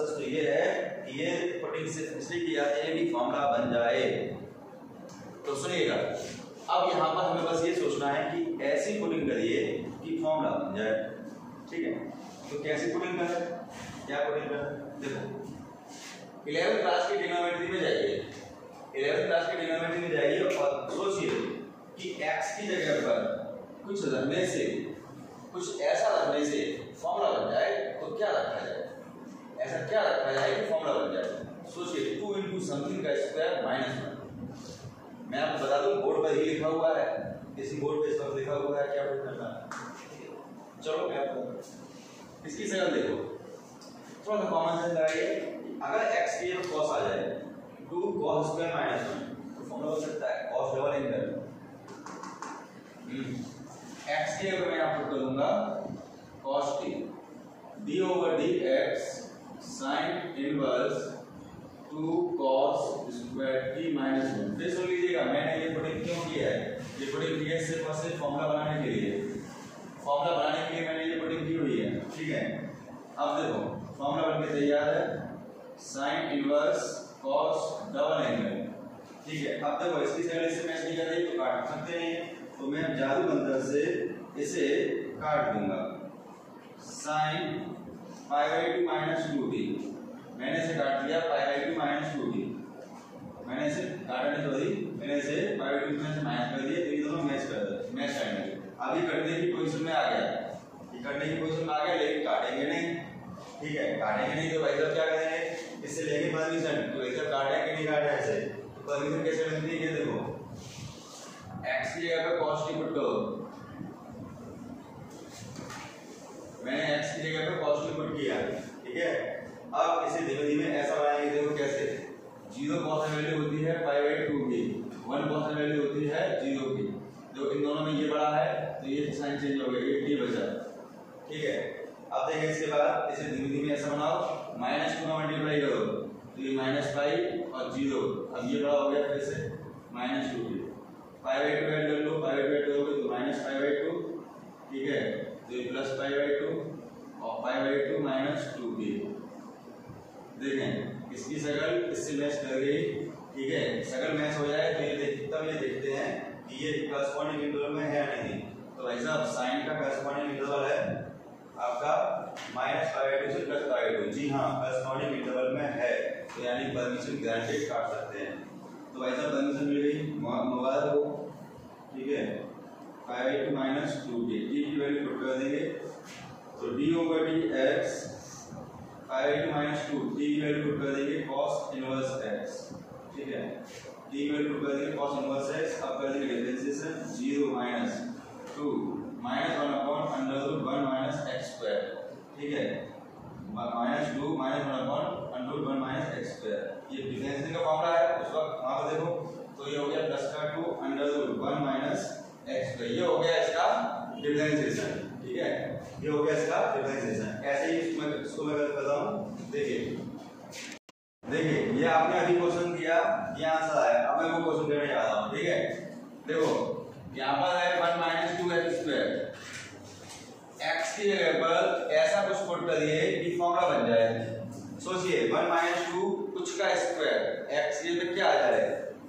तो ये है कि ये पुटिंग से इसलिए की जाती है कि फॉर्मूला बन जाए। तो सुनिएगा, अब यहाँ पर हमें बस ये सोचना है कि ऐसी पुटिंग करिए कि फॉर्मूला बन जाए, ठीक है। तो कैसी पुटिंग करें, क्या पुटिंग करें, देखो 11th क्लास की ट्रिग्नोमेट्री में जाइए, 11th क्लास की ट्रिग्नोमेट्री में जाइए और सोचिए कि x की जगह पर कुछ रखने से, कुछ ऐसा रखने से फॉर्मूला बन जाए, तो क्या रखा जाए, ऐसा क्या रखा जाए कि फॉर्मूला बन जाए। सोचिए 2 into समथिंग का स्क्वायर माइनस 1, मैं आपको बता दूं बोर्ड पर ही लिखा हुआ है, इसी बोर्ड पे इस वक्त लिखा हुआ है, क्या करना है, चलो मैं आपको इसकी शकल देखो, थोड़ा सा कॉमन सेंस लगाइए। अगर x की जगह cos आ जाए 2 cos स्क्वायर माइनस 1 तो फॉर्मूला हो सकता है cos डबल एंगल, x की जगह मैं आपको करूंगा cos t d over dx sin inverse 2 cos square t minus 1। फिर सुन लीजिएगा, मैंने ये पुटिंग क्यों किया है, ये पुटिंग की है सिर्फ और सिर्फ फॉर्मूला बनाने के लिए, फॉर्मूला बनाने के लिए मैंने ये पुटिंग की हुई है, ठीक है। अब देखो फॉर्मूला बनके तैयार है, sin inverse cos double angle, ठीक है। अब देखो इसकी शकल इससे मैच नहीं कर रही तो काट सकते हैं, तो मैं जादू मंत्र से इसे काट दूंगा, sin π/2 माइनस 2t, मैंने इसे काट दिया π/2 माइनस 2t, मैंने इसे काटा नहीं, सॉरी मैंने इसे π/2 में से माइनस कर दिया, तो ये दोनों मैच करेंगे। अभी कटने की पोजीशन में आ गया, ये कटने की पोजीशन में आ गया, लेकिन काटेंगे नहीं, ठीक है, काटेंगे नहीं तो भाई साहब क्या करेंगे, इससे लेंगे परमिशन, तो इधर काटेंगे नहीं काटे ऐसे, तो परमिशन कैसे मिलती है, ये देखो x की जगह पे cos t पुट करो, मैंने x की जगह पे cos t पुट किया, ठीक है। अब इसे धीमे धीमे ऐसा बनाएंगे, देखो कैसे, 0 कॉस वैल्यू होती है π/2 की, 1 कॉस वैल्यू होती है 0 की, जो इन दोनों में ये बड़ा है तो ये साइन चेंज हो गया, ये t बचा, ठीक है। अब देखिए इसके बाद इसे धीमे धीमे ऐसा बनाओ, -2 का मल्टीप्लाई करो तो ये -5 और 0, अब ये बड़ा हो गया फिर से -2 π/2 ऐड कर लो, π/2 ऐड करोगे तो -π/2, ठीक है, तो ये +π/2 और π/2 -2b, देखें इसकी शकल इससे मैच कर गई, ठीक है। शकल मैच हो जाए तो ये तब ये देखते हैं कि ये करस्पॉन्डिंग इंटरवल में है या नहीं, तो भाई साहब साइन का करस्पॉन्डिंग इंटरवल है आपका -π/2 से +π/2, जी हाँ करस्पॉन्डिंग इंटरवल में है, तो यानी परमिशन ग्रांटेड काट सकते हैं, तो भाई साहब परमिशन मिल गई, मुबारक हो, ठीक है। π/2 -2t की वैल्यू पुट कर देंगे, तो d over dx π/2 -2 t की वैल्यू पुट कर देंगे cos इनवर्स x, ठीक है, t की वैल्यू पुट कर देंगे cos इनवर्स x, अब कर देंगे डिफरेंशिएशन 0 - 2 -1 upon √1 - x square, ठीक है, -2 - 1 upon √1 - x square, ये डिफरेंशिएशन का फॉर्मूला है, उस वक्त वहां पर देखो तो ये हो गया +2 √1 - x square, ये हो गया इसका डिफरेंशिएशन, ठीक है, ये हो गया इसका डिफरेंशिएशन। ऐसे ही इसको मैं कर रहा हूं, देखिए ये आपने अभी क्वेश्चन किया, ये आंसर आया, अब मैं वो क्वेश्चन करने जा रहा हूं, ठीक है। देखो यहां पर है 1 - 2x स्क्वायर, x की जगह पर ऐसा कुछ पुट करिए कि फॉर्मूला बन जाए, सोचिए 1 - 2 कुछ का स्क्वायर, x की जगह क्या आ जाए,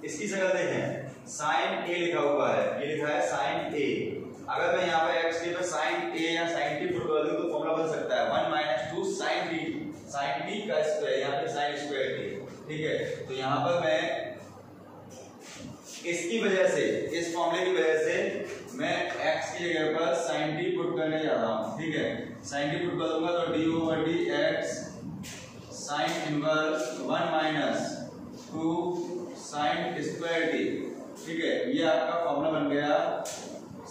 इसकी शकल देखें, sin a लिखा हुआ है, ये लिखा है sin a, अगर मैं यहाँ पर x के पर sin a या sin t पुट कर दूं तो फॉर्मूला बन सकता है 1 - 2 sin t का स्क्वायर, यहाँ पे sin स्क्वायर t, ठीक है। तो यहाँ पर मैं इसकी वजह से, इस फॉर्मूले की वजह से मैं x की जगह पर sin t पुट करने जा रहा हूं। ठीक है, sin t पुट कर दूंगा तो d over d x sin inverse 1 minus 2 sin square t। ठीक है, ये आपका फॉर्मूला बन गया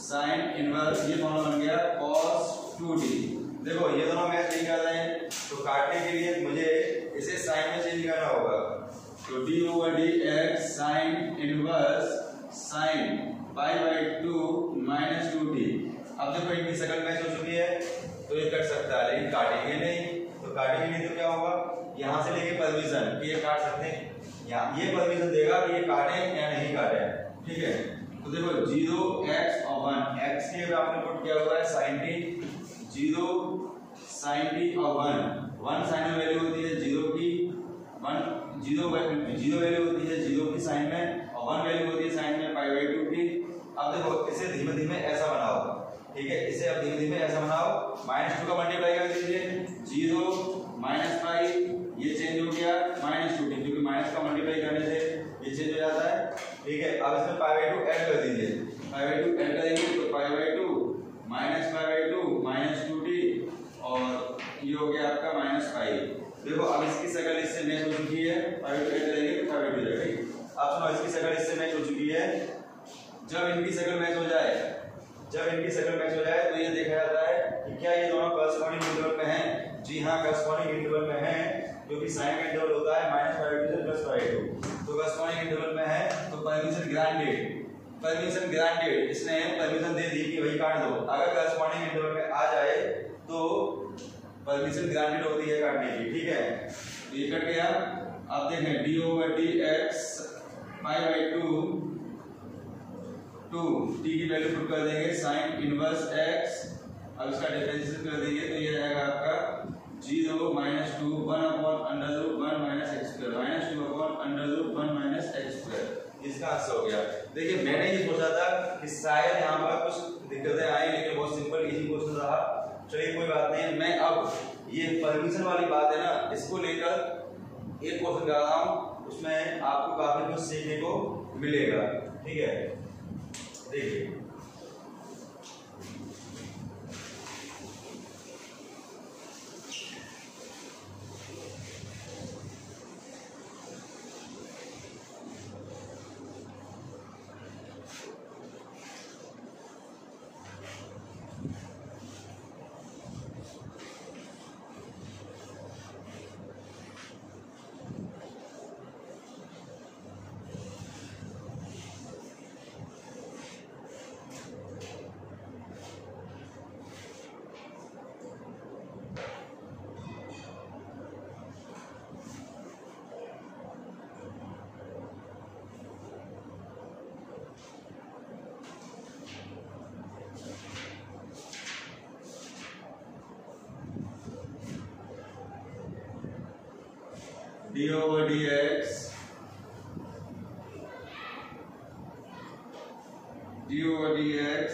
sin इनवर्स, ये फॉर्मूला बन गया cos 2t। देखो ये दोनों मैच नहीं कर रहे हैं तो काटने के लिए मुझे इसे साइन में चेंज करना होगा। तो d over d x sine inverse sine pi by 2 minus 2t। अब देखो इनकी शक्ल मैच हो चुकी है तो ये कट सकता है, लेकिन काटेंगे नहीं। तो काटेंगे नहीं तो क्या होगा, यहाँ से लेके परमिशन कि ये काट सकते हैं, यहाँ ये परमिशन देगा कि ये काटे या नहीं काटे। ठीक है, तो देखो 0x और 1, x के आपने पुट किया हुआ है sin t, 0 sin t और 1 साइन में वैल्यू होती है 0 की, 0 वैल्यू होती है 0 की साइन में और 1 वैल्यू होती है साइन में पाई बाई 2 की। अब देखो इसे धीमे धीमे ऐसा बनाओ। ठीक है, इसे अब धीमे धीमे ऐसा बनाओ, -2 का मल्टीप्लाई कर दीजिए, 0 माइनस पाई, ये चेंज हो गया -2t, क्योंकि माइनस का मल्टीप्लाई करने से ये चेंज हो जाता है। ठीक है, अब इसमें पाई बाई 2 ऐड कर दीजिए, पाई बाई 2 ऐड करेंगे तो pi by 2 minus pi by 2 minus 2t और ये हो गया आपका माइनस पाई। देखो अब इसकी शक्ल इससे मैच हो चुकी है, पाई बाई 2 ऐड करेंगे तो पाई बाई 2 जाएगी। अब सुनो इसकी शक्ल इससे मैच हो चुकी है। जब इनकी शक्ल मैच हो जाए, तो ये देखा जाता है कि क्या ये दोनों करस्पॉन्डिंग इंटरवल में हैं। जी हाँ, करस्पॉन्डिंग इंटरवल में हैं, क्योंकि साइन का इंटरवल होता है -पाई 2 से +पाई 2। तो करस्पॉन्डिंग इंटरवल में है तो परमिशन ग्रांटेड, इसने परमिशन दे दी कि भाई काट दो। अगर करस्पॉन्डिंग इंटरवल में आ जाए तो परमिशन ग्रांटेड होती है काटने की। ठीक है, तो ये कट गया। अब देखें d over d x pi by 2 t की वैल्यू पुट कर देंगे sin इनवर्स x, अब इसका डिफरेंशिएशन कर देंगे तो ये रहेगा आपका 0 minus 2 1 upon under root 1 minus x square, minus 2 upon under root 1 minus x square. इसका आंसर हो गया। देखिए मैंने ये सोचा था कि शायद यहाँ पर कुछ दिक्कतें आई, लेकिन बहुत सिंपल इजी क्वेश्चन रहा। चलिए कोई बात नहीं, मैं अब ये परमिशन वाली बात है ना, इसको लेकर एक क्वेश्चन कर रहा हूँ, उसमें आपको काफी कुछ सीखने को मिलेगा। ठीक है, देखिए d over dx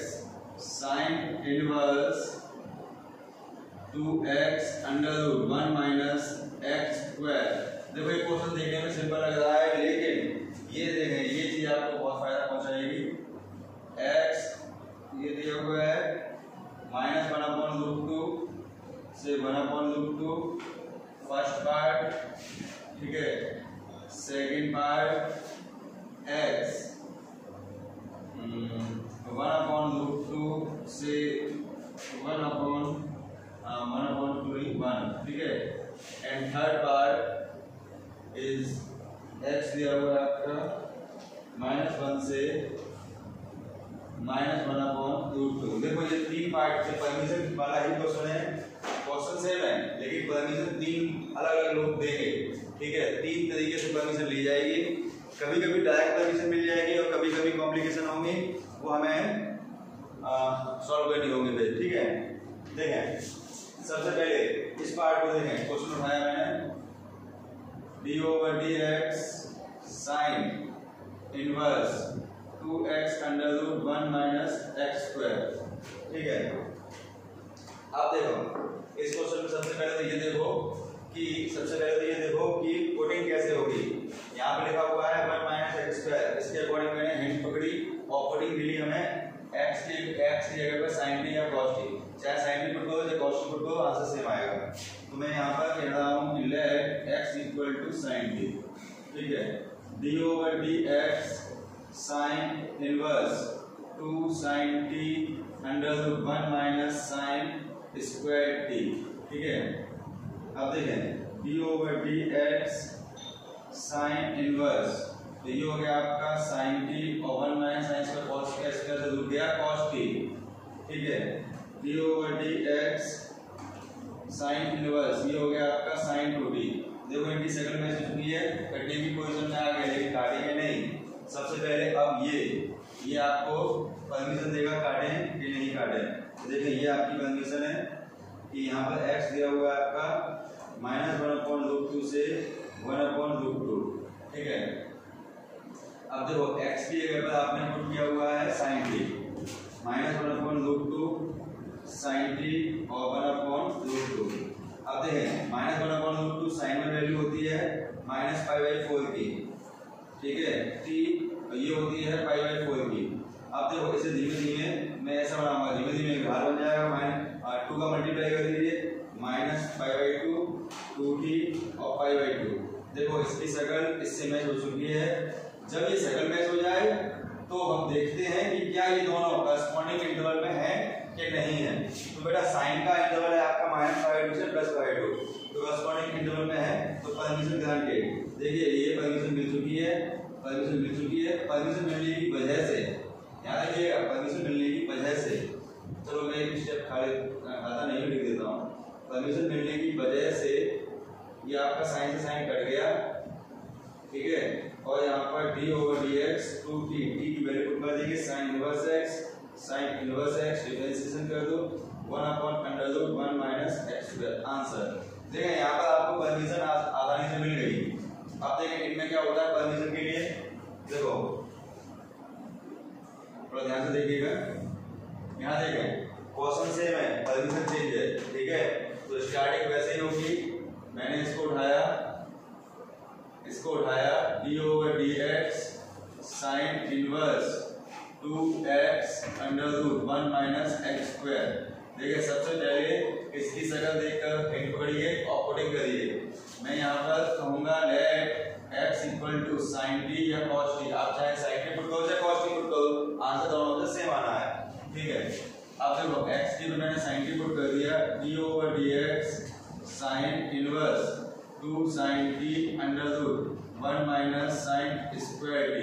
sin inverse 2x under root 1 minus x square. देखो ये क्वेश्चन देखने में सिंपल लग रहा है, लेकिन ये देखें ये चीज आपको बहुत फायदा पहुंचाएगी। x ये दिया हुआ है -1/√2 से 1/√2 फर्स्ट पार्ट। ठीक है, सेकेंड पार्ट x 1/√2 से 1/1। ठीक है, and third part is x दिया हुआ है आपका -1 से -1/√2। देखो ये तीन पार्ट से परमिशन वाला ही क्वेश्चन है, क्वेश्चन सेम है लेकिन परमिशन तीन अलग अलग लोग देंगे। ठीक है, तीन तरीके से परमिशन ली जाएगी, कभी कभी डायरेक्ट परमिशन मिल जाएगी और कभी कभी कॉम्प्लिकेशन होंगी, वो हमें सॉल्व करनी होंगी। ठीक है, देखें सबसे पहले इस पार्ट को देखें, क्वेश्चन उठाया मैंने d over d x sine inverse 2x under root 1 minus x square. ठीक है, अब देखो इस क्वेश्चन में सबसे पहले तो ये देखो कि पुटिंग कैसे होगी। यहाँ पे लिखा हुआ है 1 माइनस स्क्वायर, इसके अकॉर्डिंग मैंने हिंट पकड़ी और पुटिंग मिली हमें x की जगह पर sin t या cos t, चाहे sin t पुट करो चाहे cos t पुट करो, आंसर सेम आएगा। तो मैं यहाँ पर कह रहा हूँ कि let x equal to sin t, ठीक है, d over dx sin inverse 2 sin t under root 1 minus sin square t, ठीक है। अब देखें d over dx sin inverse, तो ये हो गया आपका sin t और 1 minus sin square cos square से दूर गया cos t, ठीक है। d over dx sin inverse, ये हो गया आपका sin 2t। देखो इनकी शक्ल में चुकी है, कटने की पोजीशन में आ गए लेकिन काटेंगे नहीं। सबसे पहले अब ये आपको परमिशन देगा काटें कि नहीं काटें। तो देखिए ये आपकी परमिशन है कि यहाँ पर x दिया हुआ है आपका -1/√2 से 1/√2, ठीक है। अब देखो x की जगह पर आपने पुट किया हुआ है sin t, -1/√2 sin t और 1/√2। अब देखें -1/√2 sin में वैल्यू होती है -π/4 की, ठीक है, t ये होती है π/4 की। अब देखो इसे धीमे धीमे मैं ऐसा बनाऊंगा, धीमे धीमे घात बन जाएगा, 2 का मल्टीप्लाई कर दीजिए -π/2 2t और π/2। देखो इसकी शक्ल इससे मैच हो चुकी है। जब ये शक्ल मैच हो जाए तो हम देखते हैं कि क्या ये दोनों करस्पॉन्डिंग इंटरवल में है कि नहीं है। तो बेटा साइन का इंटरवल है आपका -π/2 से +π/2, तो करस्पॉन्डिंग इंटरवल में है, तो परमिशन ग्रांटेड। देखिए ये परमिशन मिल चुकी है, परमिशन मिल चुकी है। परमिशन मिलने की वजह से, याद रखिएगा, परमिशन मिलने की वजह से, चलो मैं एक स्टेप खाता नहीं लिख देता हूँ। परमिशन मिलने की वजह से ये आपका साइन से साइन कट गया, ठीक है, और यहाँ पर d over dx 2t, t की वैल्यू पुट कर देंगे sin इनवर्स x डिफरेंशिएशन कर दो 1/√1 माइनस x स्क्वायर, आंसर। देखिए यहाँ पर आपको परमिशन आसानी से मिल गई। अब देखें इनमें क्या होता है परमिशन के लिए, देखो थोड़ा ध्यान से देखिएगा, यहाँ देखें क्वेश्चन सेम है, परमिशन चेंज है, ठीक है। तो स्टार्टिंग वैसे ही होगी, मैंने इसको उठाया d over dx sin inverse 2x √1 minus x square. देखिए सबसे पहले इसकी शक्ल देखकर हिंट पकड़िए और पुटिंग करिए। मैं यहाँ पर कहूँगा let x equal to sin t या cos t, आप चाहे sin t पुट करो चाहे cos t पुट करो, आंसर दोनों में सेम आना है, ठीक है। अब देखो x की मैंने sin t पुट कर दिया, d over dx sin inverse 2 sin t √1 minus sin square t,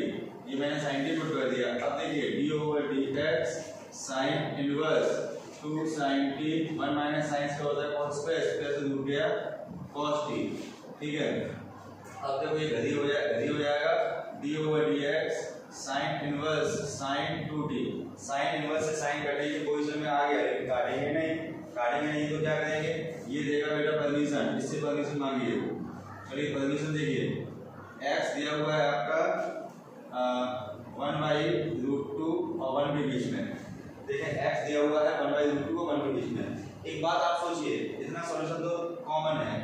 ये मैंने sin t पुट कर दिया। अब देखिए d over dx sin inverse 2 sin t 1 minus sin square होता है cos स्क्वायर, स्क्वायर से दूर गया cos t, ठीक है। अब देखो ये घड़ी हो जाएगा d over dx sin inverse sin 2t, sin inverse से sin कटे की पोजीशन में आ गया, लेकिन काटेंगे नहीं तो क्या करेंगे, ये देगा बेटा परमिशन, इससे परमिशन मांगिए। चलिए परमिशन देखिए, x दिया हुआ है आपका 1/√2 और 1 के बीच में। देखें x दिया हुआ है 1/√2 और 1 के बीच में। एक बात आप सोचिए, इतना सॉल्यूशन तो कॉमन है,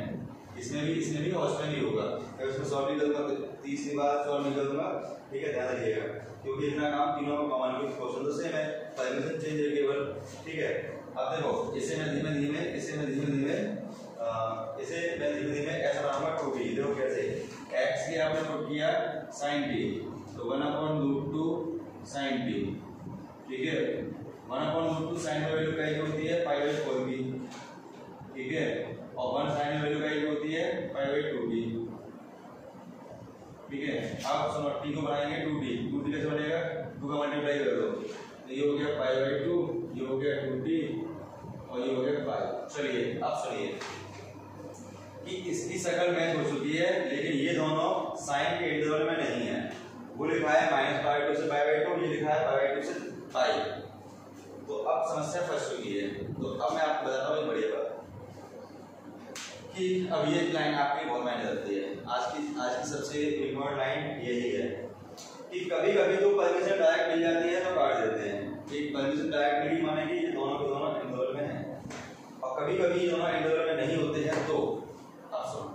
इसमें भी और उसमें भी होगा। अगर उसमें सॉल्व नहीं करूँगा तो तीसरी बार सॉल्व नहीं करूँगा, ठीक है, ध्यान रखिएगा, क्योंकि इतना काम तीनों का कॉमन है, क्वेश्चन तो सेम है, परमिशन चेंज है केवल, ठीक है। अब देखो इसे मैं धीमे धीमे ऐसा बनाऊंगा 2t। देखो कैसे, x की आपने पुट किया sin t, तो 1/√2 sin t, ठीक है। 1/√2 sin में वैल्यू क्या होती है π/4 की, ठीक है, और 1 sin में वैल्यू क्या होती है π/2 की, ठीक है। अब सुनो t को बनाएंगे 2t कैसे बनेगा, 2 का मल्टीप्लाई कर दो, तो ये हो गया π/2, ये हो गया 2t और ये हो गया π। चलिए अब सुनिए कि इसकी शक्ल मैच हो चुकी है, लेकिन ये दोनों साइन के इंटरवल में नहीं है। वो लिखा है -π/2 से π/2, ये लिखा है π/2 से π। तो अब समस्या फंस चुकी है। तो अब मैं आपको बताता हूँ एक बढ़िया बात कि अब ये लाइन आपकी बहुत मायने रखती है। आज की सबसे इम्पोर्टेंट लाइन यही है कि कभी कभी तो परमिशन डायरेक्ट मिल जाती है तो काट देते हैं। एक परमिशन डायरेक्ट मिली माने कि ये दोनों के दोनों इंटरवल में है, और कभी कभी ये दोनों इंटरवल में नहीं होते हैं। तो आप सुनो,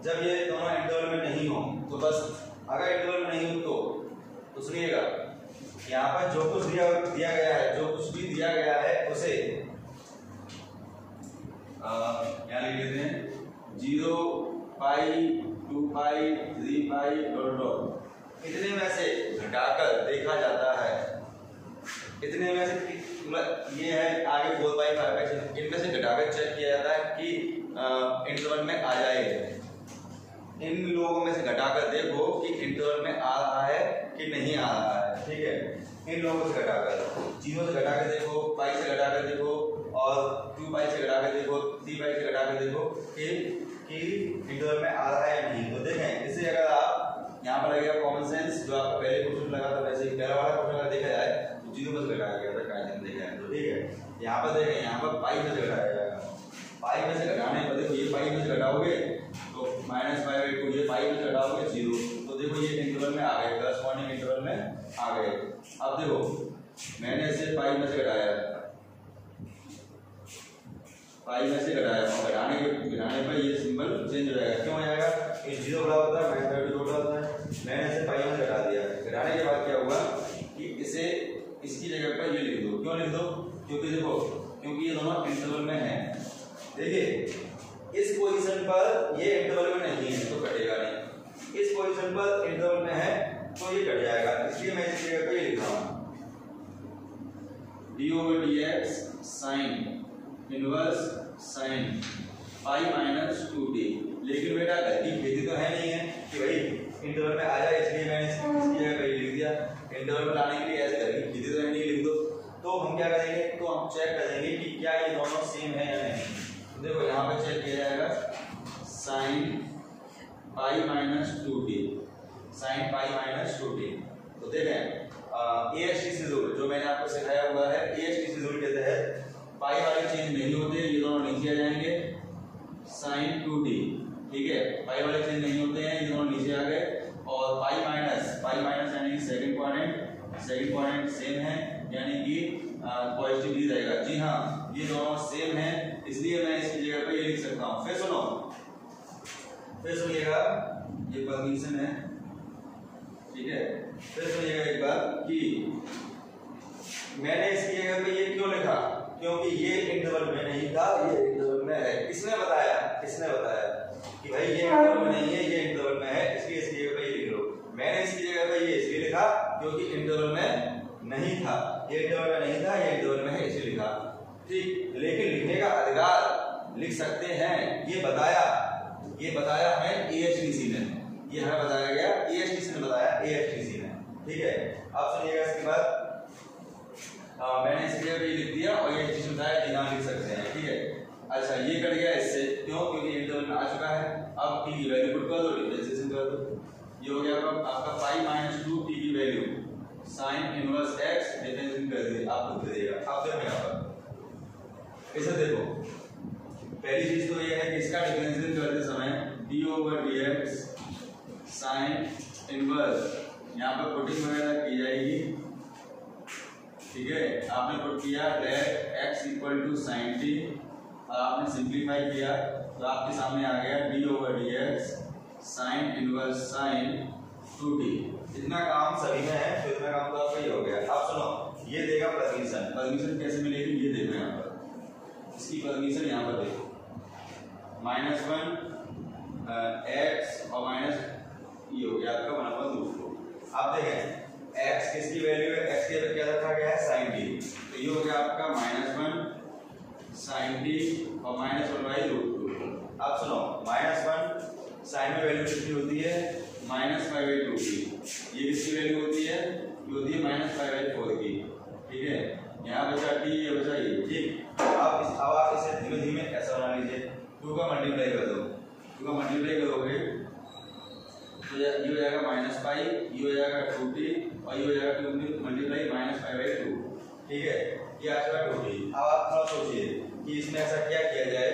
जब ये दोनों इंटरवल में नहीं हो तो बस, अगर इंटरवल में नहीं हो तो तो सुनिएगा, यहाँ पर जो कुछ दिया गया है, जो कुछ भी दिया गया है उसे यहाँ लिख लेते हैं 0 पाई 2 पाई 3 पाई डॉट डॉट। इतने में से घटाकर देखा जाता है, इतने में से ये है आगे 4 पाई 5 पाई, इनमें से घटाकर चेक किया जाता है कि इंटरवल में आ जाए। इन लोगों में से घटाकर देखो कि इंटरवल में आ रहा है कि नहीं आ रहा है, ठीक है। इन लोगों से घटाकर, 0 से घटाकर देखो, पाई से घटाकर देखो, और 2 पाई से घटाकर देखो, 3 पाई से घटाकर देखो कि इंटरवल में आ रहा है या नहीं। तो देखें, इसे अगर आप यहाँ पर लगेगा कॉमन सेंस, जो आपका पहले क्वेश्चन लगा था वैसे ही पहला वाला क्वेश्चन अगर देखा जाए तो 0 में से घटाया गया था, क्या देखा है तो ठीक है। यहाँ पर देखें, यहाँ पर पाई में से घटाया जाएगा, पाई में से घटाने पर देखो ये पाई में से घटाओगे तो -5/2, ये पाई में से घटाओगे 0, तो देखो ये इंटरवल में आ गए, करस्पॉन्डिंग इंटरवल में आ गए। अब देखो मैंने इसे पाई में से घटाया, पाई में से घटाया, और घटाने पर ये सिंबल चेंज हो जाएगा। क्यों हो जाएगा? ये 0 बड़ा होता है, -5/2 छोटा होता है। मैंने इसे पाई में से घटा दिया, घटाने के बाद क्या हुआ कि इसे इसकी जगह पर ये लिख दो। क्यों लिख दो? क्योंकि देखो, क्योंकि ये दोनों इंटरवल में हैं। देखिए इस पोजीशन पर ये इंटरवल में नहीं है तो कटेगा नहीं, इस पोजीशन पर इंटरवल में है तो ये कट जाएगा, इसलिए मैं इस जगह पे ये लिख रहा हूं d/dx sin इनवर्स sin पाई -2t। लेकिन बेटा घर की खेती तो है नहीं है कि भाई इंटरवल में आ जाए, इसलिए मैंने इसकी जगह पे लिख दिया। इंटरवल में लाने के लिए ऐसे घर की खेती तो है नहीं, लिख दो। तो हम क्या करेंगे, तो हम चेक करेंगे कि क्या ये दोनों सेम है या नहीं। देखो यहाँ पे चेक किया जाएगा sin पाई -2t, sin पाई -2t। तो देखें AHTC रूल जो मैंने आपको सिखाया हुआ है, AHTC रूल के तहत पाई वाले चेंज नहीं होते, ये दोनों नीचे आ जाएंगे sin 2t, ठीक है। पाई वाले चेंज नहीं होते हैं, ये दोनों नीचे आ गए, और पाई माइनस यानी कि सेकंड पॉइंट सेम है, यानी कि पॉजिटिव ही रहेगा। जी हाँ, ये दोनों सेम है, इसलिए मैं इसकी जगह पे ये लिख सकता हूँ। फिर सुनिएगा, ये परमिशन है, ठीक है। फिर सुनिएगा एक बात कि मैंने इसकी जगह पे ये क्यों लिखा, क्योंकि ये इंटरवल में नहीं था, ये इंटरवल में है। किसने बताया कि भाई ये इंटरवल में नहीं है, ये इंटरवल में है, इसलिए इसकी जगह पे ये लिख लो। मैंने इसकी जगह पे ये इसलिए लिखा क्योंकि इंटरवल में नहीं था, ये इंटरवल में नहीं था, ये इंटरवल में है, इसलिए लिखा, ठीक। लेकिन लिखने का अधिकार लिख सकते हैं, ये बताया हमें AHTC ने, ये हमें बताया गया, AHTC ने बताया, AHTC ने, ठीक है। अब सुनिएगा इसके बाद मैंने इसके लिए लिख दिया और ये चीज बताया कि यहाँ लिख सकते हैं, ठीक है। अच्छा ये कट गया इससे, क्यों? क्योंकि इंटरवल में आ चुका है। अब t की वैल्यू पुट कर दो, डिफरेंशिएशन कर दो, ये हो गया आपका पाई -2t की value sin inverse x, differentiation कर दिए, आप खुद करिएगा। अब देखो यहाँ पर इसे देखो, पहली चीज तो ये है कि इसका डिफरेंशिएशन करते समय d/dx sin इनवर्स, यहाँ पर पुटिंग वगैरह की जाएगी, ठीक है। आपने पुट किया लेट x = sin t, और आपने सिंप्लीफाई किया तो आपके सामने आ गया d/dx sin inverse sin 2t। इतना काम सभी में है, तो इतना काम तो आपका ही हो गया। अब सुनो, ये देगा परमिशन कैसे मिलेगी, ये देखो यहाँ पर, इसकी परमिशन यहाँ पर देखो, -1 x और माइनस ये हो गया आपका 1/2। अब देखें x किसकी वैल्यू है, x की वैल्यू क्या रखा गया है, sin t, तो ये हो गया आपका -1 sin t और -1/√2। अब सुनो, -1 sin में वैल्यू कितनी होती है, -5/2 की, ये किसकी वैल्यू होती है, ये होती है -5/4 की, ठीक है। यहाँ बचा t, ये बचा ये, ठीक। अब आप इसे धीमे धीमे ऐसा बना लीजिए, 2 का मल्टीप्लाई कर दो, 2 का मल्टीप्लाई करोगे तो ये हो जाएगा -5, ये हो जाएगा 2t, और ये हो जाएगा 2 मल्टीप्लाई -5/2, ठीक है। ये आ चुका 2t। अब आप थोड़ा सोचिए कि इसमें ऐसा क्या किया जाए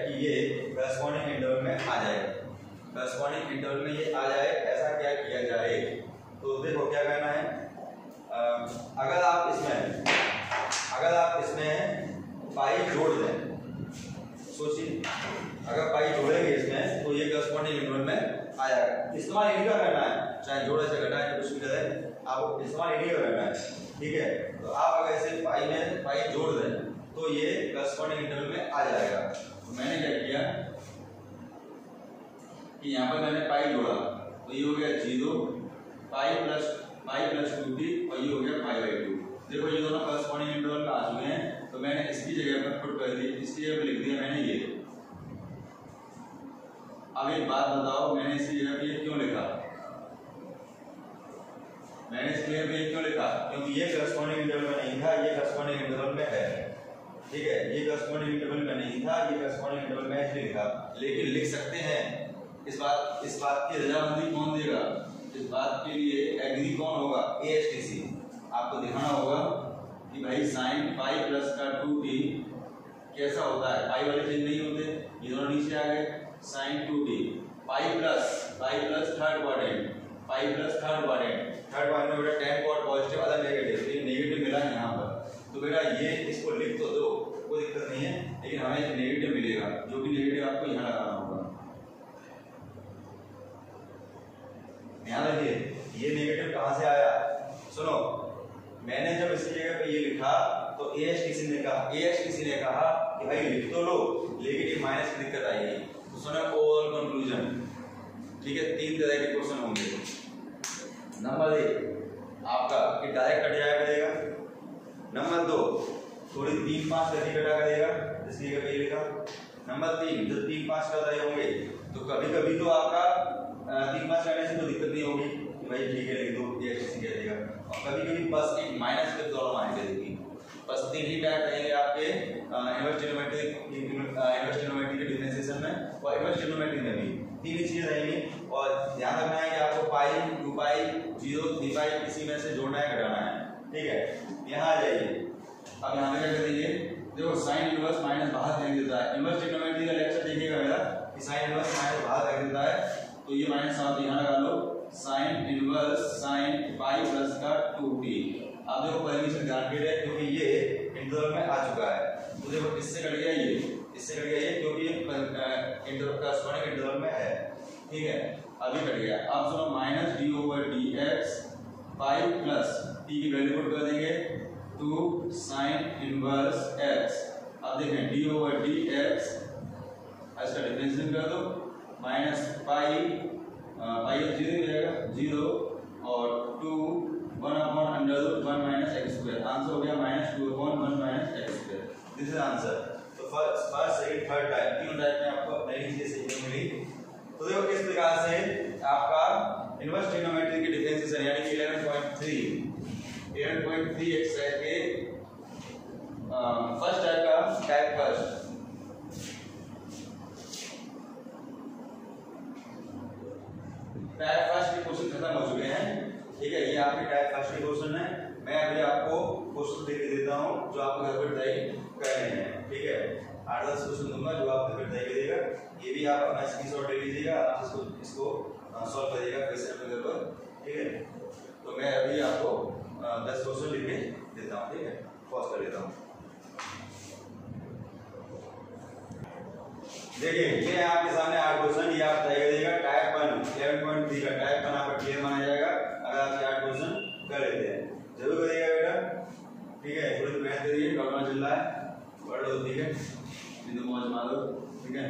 कि ये करस्पॉन्डिंग इंटरवल में आ जाए, ऐसा क्या किया जाए। तो देखो क्या करना है, अगर आप इसमें पाई जोड़ दें, सोचिए अगर पाई जोड़ेंगे इसमें तो ये करस्पॉन्डिंग इंटरवल में आ जाएगा। इस्तेमाल इस्तेमाल इन्हीं का करना है, चाहे जोड़ा चाहे घटा है कुछ भी करे, आपको इस्तेमाल इन्हीं का करना है, ठीक है। तो आप अगर ऐसे पाई में पाई जोड़ दें तो ये करस्पॉन्डिंग इंटरवल में आ जाएगा। तो मैंने क्या किया कि यहाँ पर मैंने पाई जोड़ा, तो ये हो गया 0 पाई प्लस 2t और ये हो गया पाई/2। देखो ये दोनों करस्पॉन्डिंग इंटरवल में आ चुके हैं, तो मैंने इसकी जगह पर पुट कर दी, इसकी जगह पर लिख दिया मैंने ये। अब एक बात बताओ, मैंने इसकी जगह पे ये क्यों लिखा? मैंने इसकी जगह पे ये क्यों लिखा? क्योंकि ये करस्पॉन्डिंग इंटरवल में नहीं था, ये करस्पॉन्डिंग इंटरवल में है, ठीक है। ये करस्पॉन्डिंग इंटरवल में नहीं था, ये करस्पॉन्डिंग इंटरवल में इसलिए लिखा। लेकिन लिख सकते हैं, इस बात की रजामंदी कौन देगा? इस बात के लिए एग्री कौन होगा? ASTC। आपको दिखाना होगा कि भाई sin पाई प्लस का 2t कैसा होता है। पाई वाले चेंज नहीं होते, ये दोनों नीचे आ गए। sin 2t pi plus third quadrant में बेटा tan cot positive other negative, ये नेगेटिव मिला यहाँ पर, तो बेटा ये इसको लिख तो दो, कोई दिक्कत नहीं है, लेकिन हमें नेगेटिव मिलेगा, जो भी नेगेटिव आपको यहाँ लगाना होगा। ध्यान रखिए, ये नेगेटिव कहाँ से आया? सुनो, मैंने जब इसकी जगह पे ये लिखा तो ASTC ने कहा कि भाई लिख तो लो, लेकिन ये माइनस की दिक्कत आएगी। तो सुनो ओवरऑल कंक्लूजन, ठीक है। 3 तरह के क्वेश्चन होंगे। नंबर 1 आपका कि डायरेक्ट कट जाया करेगा। नंबर 2 थोड़ी 3-5 गति कटा करेगा, इसकी जगह पे लिखा। नंबर 3 जब 3-5 कर रहे होंगे तो कभी कभी तो आपका 3-5 करने से तो दिक्कत नहीं होगी कि भाई ठीक है लिख दो, ASTC कह देगा। और कभी कभी बस एक माइनस की प्रॉब्लम आने लगेगी। बस 3 ही टाइप रहेंगे आपके इनवर्स ट्रिग्नोमेट्री के डिफरेंशिएशन में और इनवर्स ट्रिग्नोमेट्री में भी 3 ही चीजें रहेंगी। और ध्यान रखना है कि आपको पाई, 2 पाई, 0, 3 पाई किसी में से जोड़ना है घटाना है, ठीक है। यहाँ आ जाइए, अब यहाँ पे क्या करेंगे? देखो साइन इनवर्स माइनस बाहर फेंक देता है। इनवर्स ट्रिग्नोमेट्री का लेक्चर देखिएगा मेरा कि साइन इनवर्स माइनस बाहर फेंक देता है, तो ये माइनस आप यहाँ लगा लो, sine inverse sine pi plus का 2t। अब देखो परमिशन ग्रांटेड है क्योंकि ये इंटरवल में आ चुका है, तो देखो इससे कट गया ये, क्योंकि ये करस्पॉन्डिंग इंटरवल में है, ठीक है। अभी कट गया। अब सुनो minus d/dx pi plus t की वैल्यू पुट कर देंगे 2 साइन इनवर्स x। अब देखें d/dx इसका डिफरेंशिएशन कर दो, माइनस पाई 0 हो जाएगा 0 और 2 1/√1 माइनस एक्स स्क्वायर। आंसर हो गया -2/1 minus x square. This is answer. तो फर्स्ट सेकंड थर्ड टाइप, तीनों टाइप में आपको नई चीजें सीखने मिली। तो देखो किस प्रकार से आपका इनवर्स ट्रिग्नोमेट्री की डिफरेंशिएशन यानी कि 11.3 एक्सरसाइज के फर्स्ट टाइप का टाइप फर्स्ट के क्वेश्चन खत्म हो चुके हैं, ठीक है। ये आपके टाइप फर्स्ट के क्वेश्चन है। मैं अभी आपको क्वेश्चन देख देता हूं जो आपको घर पर तय करने हैं, ठीक है। 8-10 क्वेश्चन दूंगा जो आप घर पर तय करिएगा। ये भी आप अपना स्क्रीनशॉट ले लीजिएगा, आप इसको सॉल्व करिएगा क्वेश्चन पेपर पर, ठीक है। तो मैं अभी आपको 10 क्वेश्चन लिख के देता हूं, ठीक है। पॉज कर लेता हूं। देखिए ये आपके सामने 8 क्वेश्चन, ये आप तय करिएगा। टाइप 1 11.3 का टाइप 1 आपका क्लियर माना जाएगा अगर आप 8 क्वेश्चन कर लेते हैं। जरूर करिएगा बेटा, ठीक है। थोड़ी तो मेहनत करिए, डॉक्टर चल रहा है, पढ़ लो, ठीक है। बिंदु मौज मारो, ठीक है।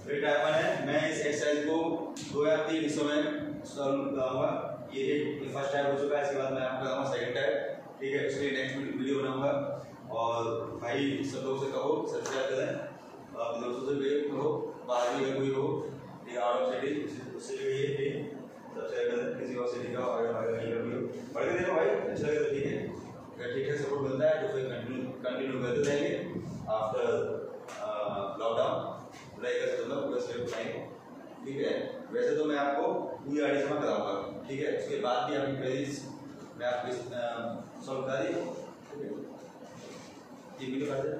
फिर टाइप 1 है। मैं इस एक्सरसाइज को 2 या 3 हिस्सों में सॉल्व कराऊंगा। ये फर्स्ट टाइप हो चुका है, इसके बाद मैं आपको कराऊंगा सेकंड टाइप, ठीक है। उसके लिए नेक्स्ट वीडियो बनाऊंगा। और भाई सब लोग से कहो सब्सक्राइब करें, आप दोस्तों से भी कहो, बाहर भी कोई हो या आउट ऑफ सिटी उससे भी ये सब्सक्राइब करें। किसी और सिटी का अगर नहीं कर भी हो पढ़ के देखो भाई, अच्छा लगे तो ठीक है। अगर ठीक है सपोर्ट मिलता है तो फिर कंटिन्यू करते रहेंगे आफ्टर लॉकडाउन। लाइक कर सकते हो पूरा स्टेप टाइम, ठीक है। वैसे तो मैं आपको पूरी आईडी जमा कराऊंगा, ठीक है। उसके बाद भी आपकी क्वेरीज मैं आपको सॉल्व करा दी, ठीक है। ये वीडियो कर दें।